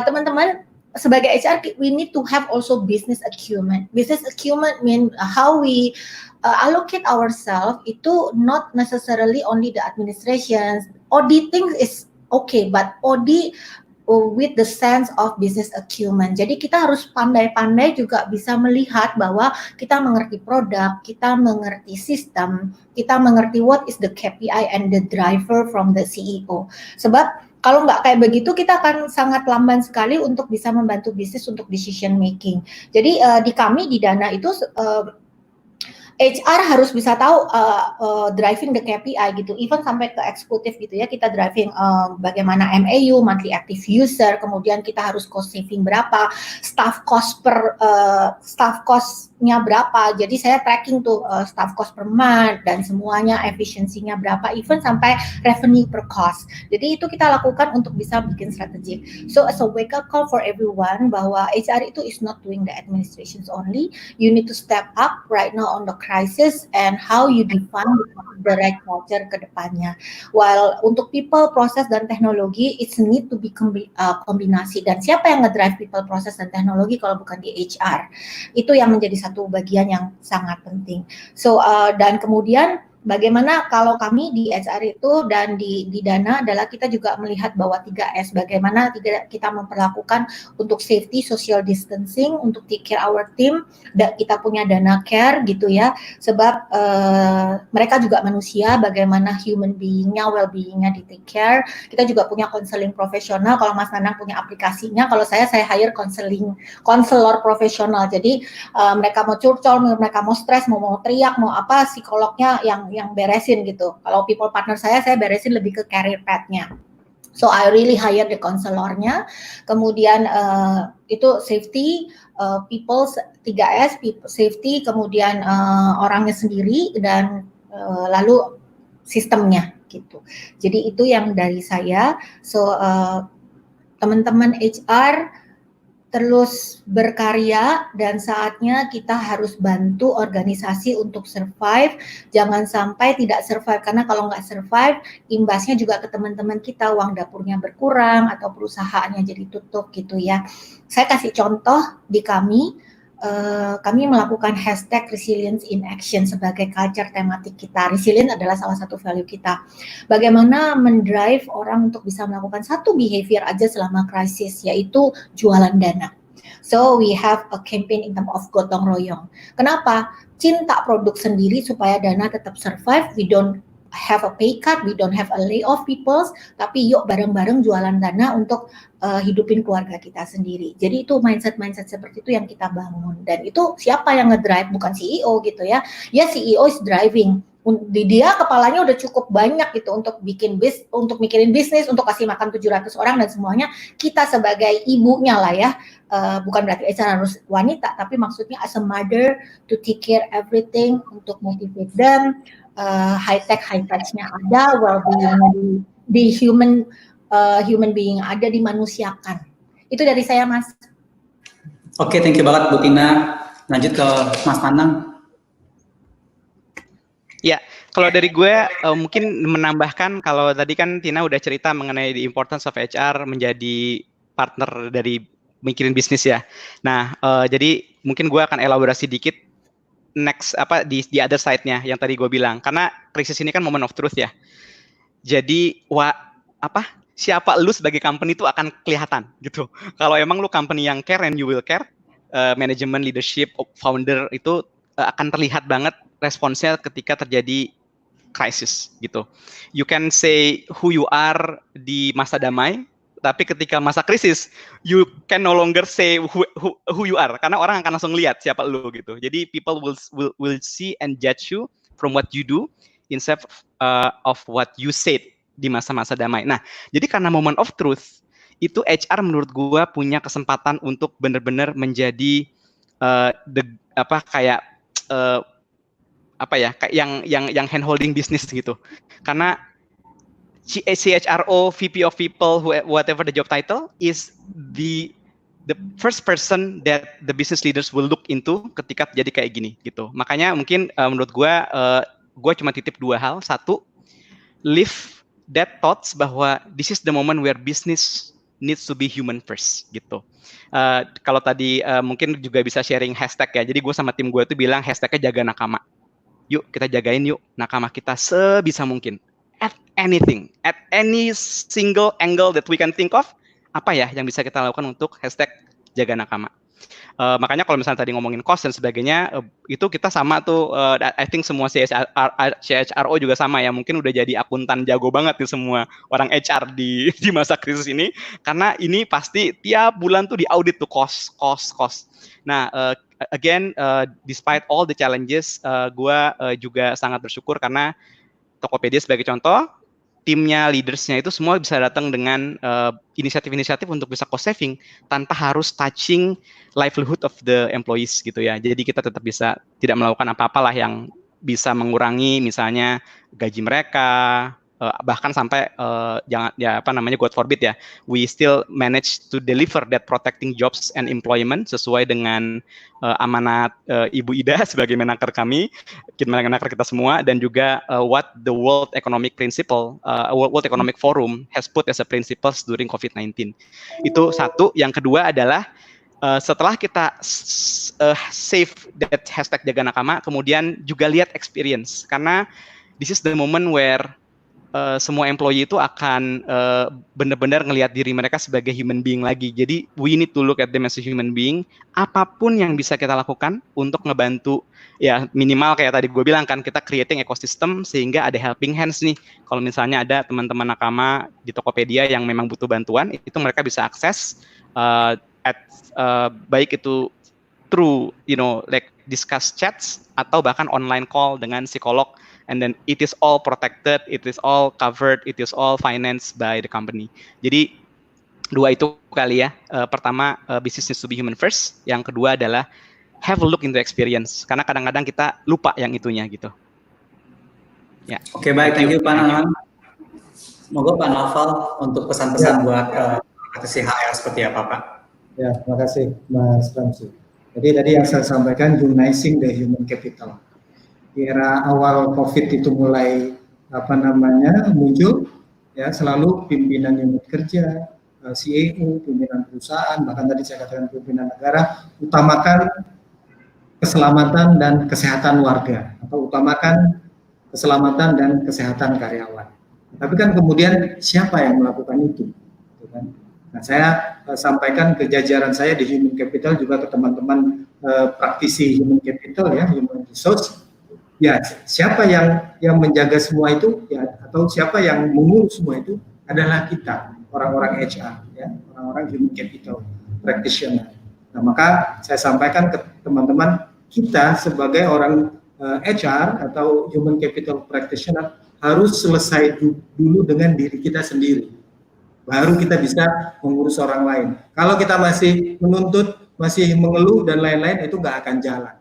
teman-teman sebagai HR, we need to have also business acumen. Business acumen mean how we allocate ourselves itu not necessarily only the administration. Auditing is okay, but audit with the sense of business acumen. Jadi kita harus pandai-pandai juga bisa melihat bahwa kita mengerti produk, kita mengerti sistem, kita mengerti what is the KPI and the driver from the CEO. Sebab kalau nggak kayak begitu, kita akan sangat lamban sekali untuk bisa membantu bisnis untuk decision making. Jadi di kami di Dana itu HR harus bisa tahu driving the KPI gitu, even sampai ke eksekutif gitu ya, kita driving bagaimana MAU, monthly active user, kemudian kita harus cost saving berapa, staff cost-nya berapa, jadi saya tracking tuh staff cost per month dan semuanya efisiensinya berapa, even sampai revenue per cost. Jadi itu kita lakukan untuk bisa bikin strategi. So as a wake up call for everyone bahwa HR itu is not doing the administrations only, you need to step up right now on the crisis and how you define the right culture ke depannya. While untuk people, proses dan teknologi, it's need to be kombinasi. Dan siapa yang ngedrive people, proses dan teknologi kalau bukan di HR? Itu yang menjadi satu bagian yang sangat penting. So dan kemudian bagaimana kalau kami di HR itu dan di Dana adalah kita juga melihat bahwa 3S, bagaimana kita memperlakukan untuk safety, social distancing, untuk take care our team, dan kita punya Dana Care gitu ya, sebab mereka juga manusia, bagaimana human being-nya, well-being-nya di take care. Kita juga punya konseling profesional, kalau Mas Nanang punya aplikasinya, kalau saya hire konselor profesional, jadi mereka mau curcol, mereka mau stres, mau teriak, mau apa, psikolognya yang beresin gitu. Kalau people partner saya beresin lebih ke career path-nya. So I really hire the konselornya. Kemudian itu safety, people 3S, people safety, kemudian orangnya sendiri dan lalu sistemnya gitu. Jadi itu yang dari saya. So teman-teman HR terus berkarya dan saatnya kita harus bantu organisasi untuk survive. Jangan sampai tidak survive, karena kalau nggak survive, imbasnya juga ke teman-teman kita, uang dapurnya berkurang atau perusahaannya jadi tutup gitu ya. Saya kasih contoh di kami melakukan hashtag resilience in action sebagai culture tematik kita. Resilient adalah salah satu value kita. Bagaimana mendrive orang untuk bisa melakukan satu behavior aja selama krisis, yaitu jualan dana. So we have a campaign in terms of gotong royong. Kenapa? Cinta produk sendiri supaya dana tetap survive. We don't have a pay cut, we don't have a layoff people, tapi yuk bareng-bareng jualan dana untuk hidupin keluarga kita sendiri. Jadi itu mindset seperti itu yang kita bangun. Dan itu siapa yang ngedrive? Bukan CEO gitu ya. Ya CEO is driving. Dia kepalanya udah cukup banyak gitu untuk untuk mikirin bisnis, untuk kasih makan 700 orang dan semuanya. Kita sebagai ibunya lah ya. Bukan berarti HR harus wanita, tapi maksudnya as a mother to take care everything, untuk motivate them. High-touch-nya ada, well-being di human being ada, dimanusiakan. Itu dari saya, Mas. Oke, thank you banget Bu Tina. Lanjut ke Mas Nanang. Ya, kalau dari gue mungkin menambahkan, kalau tadi kan Tina udah cerita mengenai the importance of HR menjadi partner dari mikirin bisnis ya. Nah, jadi mungkin gue akan elaborasi dikit next di other side-nya yang tadi gue bilang, karena krisis ini kan moment of truth ya. Jadi siapa lu sebagai company itu akan kelihatan gitu. Kalau emang lu company yang care and you will care, manajemen, leadership, founder itu akan terlihat banget responsnya ketika terjadi krisis gitu. You can say who you are di masa damai, tapi ketika masa krisis, you can no longer say who you are, karena orang akan langsung lihat siapa lu gitu. Jadi people will see and judge you from what you do instead of what you said di masa-masa damai. Nah, jadi karena moment of truth itu HR menurut gua punya kesempatan untuk benar-benar menjadi kayak yang hand holding bisnis gitu. Karena CHRO, VP of People, whatever the job title, is the first person that the business leaders will look into ketika jadi kayak gini gitu. Makanya mungkin menurut gue cuma titip 2 hal. 1, live that thoughts bahwa this is the moment where business needs to be human first gitu. Kalau tadi mungkin juga bisa sharing hashtag ya. Jadi gue sama tim gue tuh bilang hashtagnya jaga nakama. Yuk kita jagain yuk nakama kita sebisa mungkin. At anything, at any single angle that we can think of, apa ya yang bisa kita lakukan untuk hashtag jaga nakama. Makanya kalau misalnya tadi ngomongin cost dan sebagainya, itu kita sama tuh, I think semua CHRO juga sama ya, mungkin udah jadi akuntan jago banget nih semua orang HR di masa krisis ini, karena ini pasti tiap bulan tuh diaudit tuh cost. Nah, again, despite all the challenges, gue juga sangat bersyukur karena Tokopedia sebagai contoh, timnya, leadersnya itu semua bisa datang dengan inisiatif-inisiatif untuk bisa cost saving tanpa harus touching livelihood of the employees gitu ya. Jadi kita tetap bisa tidak melakukan apa-apalah yang bisa mengurangi misalnya gaji mereka, bahkan sampai jangan ya God forbid ya, we still manage to deliver that protecting jobs and employment sesuai dengan amanat Ibu Ida sebagai menaker kami, menaker kita semua, dan juga what the World Economic Forum has put as a principles during COVID-19. Itu satu. Yang kedua adalah setelah kita save that hashtag jaga nakama, kemudian juga lihat experience, karena this is the moment where semua employee itu akan benar-benar ngelihat diri mereka sebagai human being lagi. Jadi we need to look at them as a human being. Apapun yang bisa kita lakukan untuk ngebantu, ya minimal kayak tadi gue bilang kan, kita creating ecosystem sehingga ada helping hands nih. Kalau misalnya ada teman-teman nakama di Tokopedia yang memang butuh bantuan, itu mereka bisa akses baik itu through like discuss chats atau bahkan online call dengan psikolog. And then it is all protected, it is all covered, it is all financed by the company. Jadi dua itu kali ya. Pertama, business needs to be human first. Yang kedua adalah have a look into experience. Karena kadang-kadang kita lupa yang itunya gitu. Ya. Oke, baik, thank you Pak Nanan. Semoga Pak Novel untuk pesan-pesan buat praktisi HR seperti apa Pak? Ya, terima kasih Mas Ramzi. Jadi tadi yang saya sampaikan, humanizing the human capital. Di era awal COVID itu mulai muncul, ya selalu pimpinan unit kerja, CEO, pimpinan perusahaan, bahkan tadi saya katakan pimpinan negara, utamakan keselamatan dan kesehatan warga, atau utamakan keselamatan dan kesehatan karyawan. Tapi kan kemudian siapa yang melakukan itu? Nah, saya sampaikan ke jajaran saya di Human Capital, juga ke teman-teman praktisi Human Capital ya, Human Resource. Ya, siapa yang menjaga semua itu, ya, atau siapa yang mengurus semua itu adalah kita, orang-orang HR, ya, orang-orang Human Capital Practitioner. Nah, maka saya sampaikan ke teman-teman, kita sebagai orang HR atau Human Capital Practitioner harus selesai dulu dengan diri kita sendiri, baru kita bisa mengurus orang lain. Kalau kita masih menuntut, masih mengeluh dan lain-lain, itu nggak akan jalan.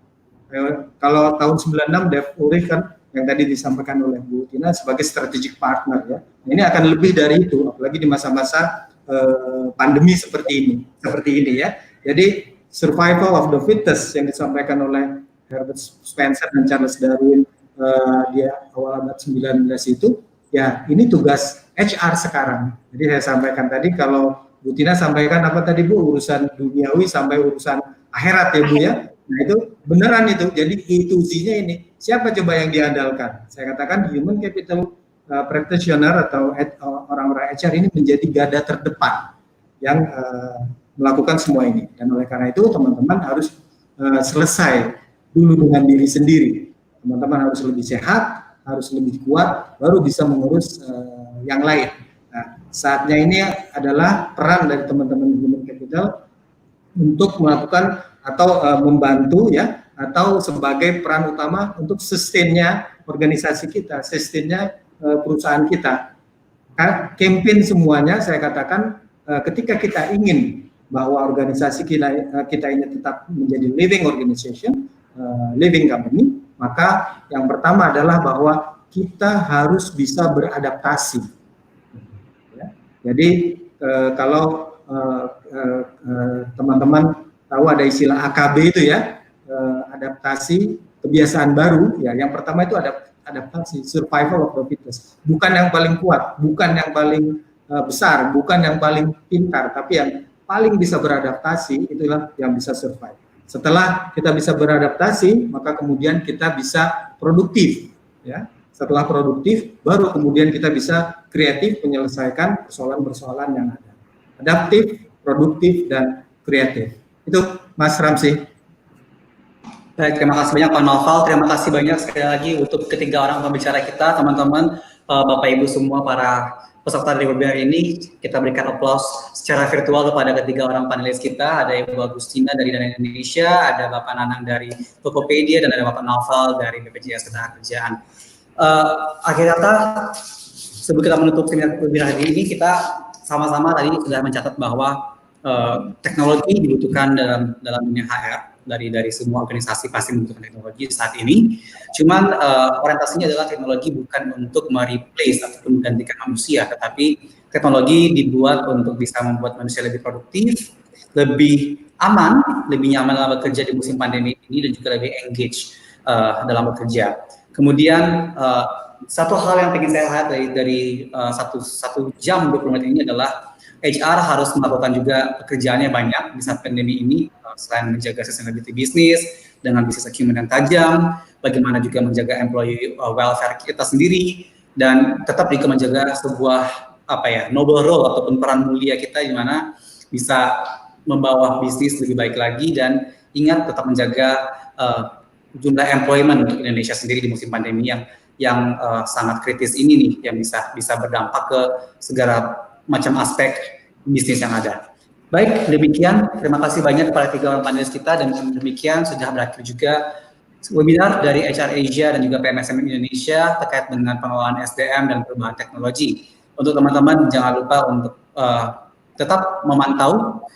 Kalau tahun 96 Dev Ulrich kan yang tadi disampaikan oleh Bu Tina sebagai strategic partner ya, ini akan lebih dari itu, apalagi di masa-masa pandemi seperti ini ya. Jadi survival of the fittest yang disampaikan oleh Herbert Spencer dan Charles Darwin di awal abad 19 itu, ya ini tugas HR sekarang. Jadi saya sampaikan tadi, kalau Bu Tina sampaikan apa tadi Bu, urusan duniawi sampai urusan akhirat ya Bu ya. Nah itu beneran itu, jadi Z-nya ini, siapa coba yang diandalkan? Saya katakan human capital practitioner atau orang-orang HR ini menjadi garda terdepan yang melakukan semua ini. Dan oleh karena itu teman-teman harus selesai dulu dengan diri sendiri. Teman-teman harus lebih sehat, harus lebih kuat, baru bisa mengurus yang lain. Nah, saatnya ini adalah peran dari teman-teman human capital untuk melakukan atau membantu ya, atau sebagai peran utama untuk sustainnya organisasi kita, sustainnya perusahaan kita. Campaign semuanya saya katakan, ketika kita ingin bahwa organisasi kita ini tetap menjadi living organization, living company, maka yang pertama adalah bahwa kita harus bisa beradaptasi. Ya. Jadi kalau teman-teman tahu ada istilah AKB itu ya, adaptasi kebiasaan baru ya. Yang pertama itu adaptasi, survival of the fittest. Bukan yang paling kuat, bukan yang paling besar, bukan yang paling pintar, tapi yang paling bisa beradaptasi, itulah yang bisa survive. Setelah kita bisa beradaptasi, maka kemudian kita bisa produktif ya. Setelah produktif, baru kemudian kita bisa kreatif menyelesaikan persoalan-persoalan yang ada. Adaptif, produktif, dan kreatif. Itu Mas Ramsi. Baik, terima kasih banyak Pak Noval, terima kasih banyak sekali lagi untuk ketiga orang pembicara kita, teman-teman, Bapak Ibu semua para peserta dari webinar ini. Kita berikan aplaus secara virtual kepada ketiga orang panelis kita, ada Ibu Agustina dari Dana Indonesia, ada Bapak Nanang dari Tokopedia, dan ada Bapak Noval dari BPJS Ketenagakerjaan. Akhir kata, sebelum kita menutup webinar hari ini, kita sama-sama tadi sudah mencatat bahwa teknologi dibutuhkan dalam dunia HR. Dari semua organisasi pasti membutuhkan teknologi saat ini. Cuman orientasinya adalah teknologi bukan untuk mereplace ataupun menggantikan manusia, tetapi teknologi dibuat untuk bisa membuat manusia lebih produktif, lebih aman, lebih nyaman dalam bekerja di musim pandemi ini, dan juga lebih engage dalam bekerja. Kemudian satu hal yang ingin saya lihat dari satu jam 20 menit ini adalah HR harus melakukan juga pekerjaannya banyak di saat pandemi ini, selain menjaga sustainability bisnis dengan bisnis acumen yang tajam, bagaimana juga menjaga employee welfare kita sendiri, dan tetap juga menjaga sebuah noble role ataupun peran mulia kita di mana bisa membawa bisnis lebih baik lagi, dan ingat tetap menjaga jumlah employment untuk Indonesia sendiri di musim pandemi yang sangat kritis ini nih, yang bisa berdampak ke segala macam aspek bisnis yang ada. Baik, demikian. Terima kasih banyak kepada tiga orang panelis kita, dan demikian sudah berakhir juga webinar dari HR Asia dan juga PMSM Indonesia terkait dengan pengelolaan SDM dan perubahan teknologi. Untuk teman-teman, jangan lupa untuk tetap memantau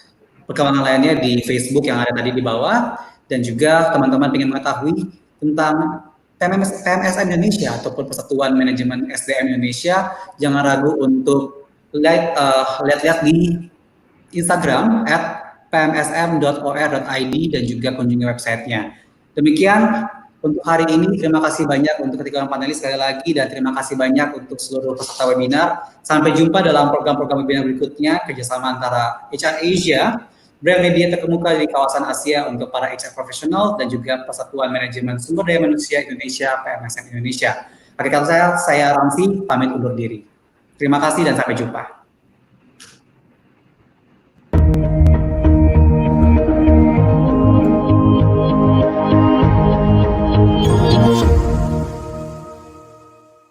perkembangan lainnya di Facebook yang ada tadi di bawah, dan juga teman-teman ingin mengetahui tentang PMSM Indonesia ataupun Persatuan Manajemen SDM Indonesia, jangan ragu untuk lihat-lihat di Instagram @pmsm.or.id dan juga kunjungi websitenya. Demikian untuk hari ini. Terima kasih banyak untuk ketiga orang panelis sekali lagi, dan terima kasih banyak untuk seluruh peserta webinar. Sampai jumpa dalam program-program webinar berikutnya, kerjasama antara HR Asia, brand media terkemuka di kawasan Asia untuk para HR profesional, dan juga Persatuan Manajemen Sumber Daya Manusia Indonesia, PMSM Indonesia. Akhir kata saya Ramsi, pamit undur diri. Terima kasih dan sampai jumpa.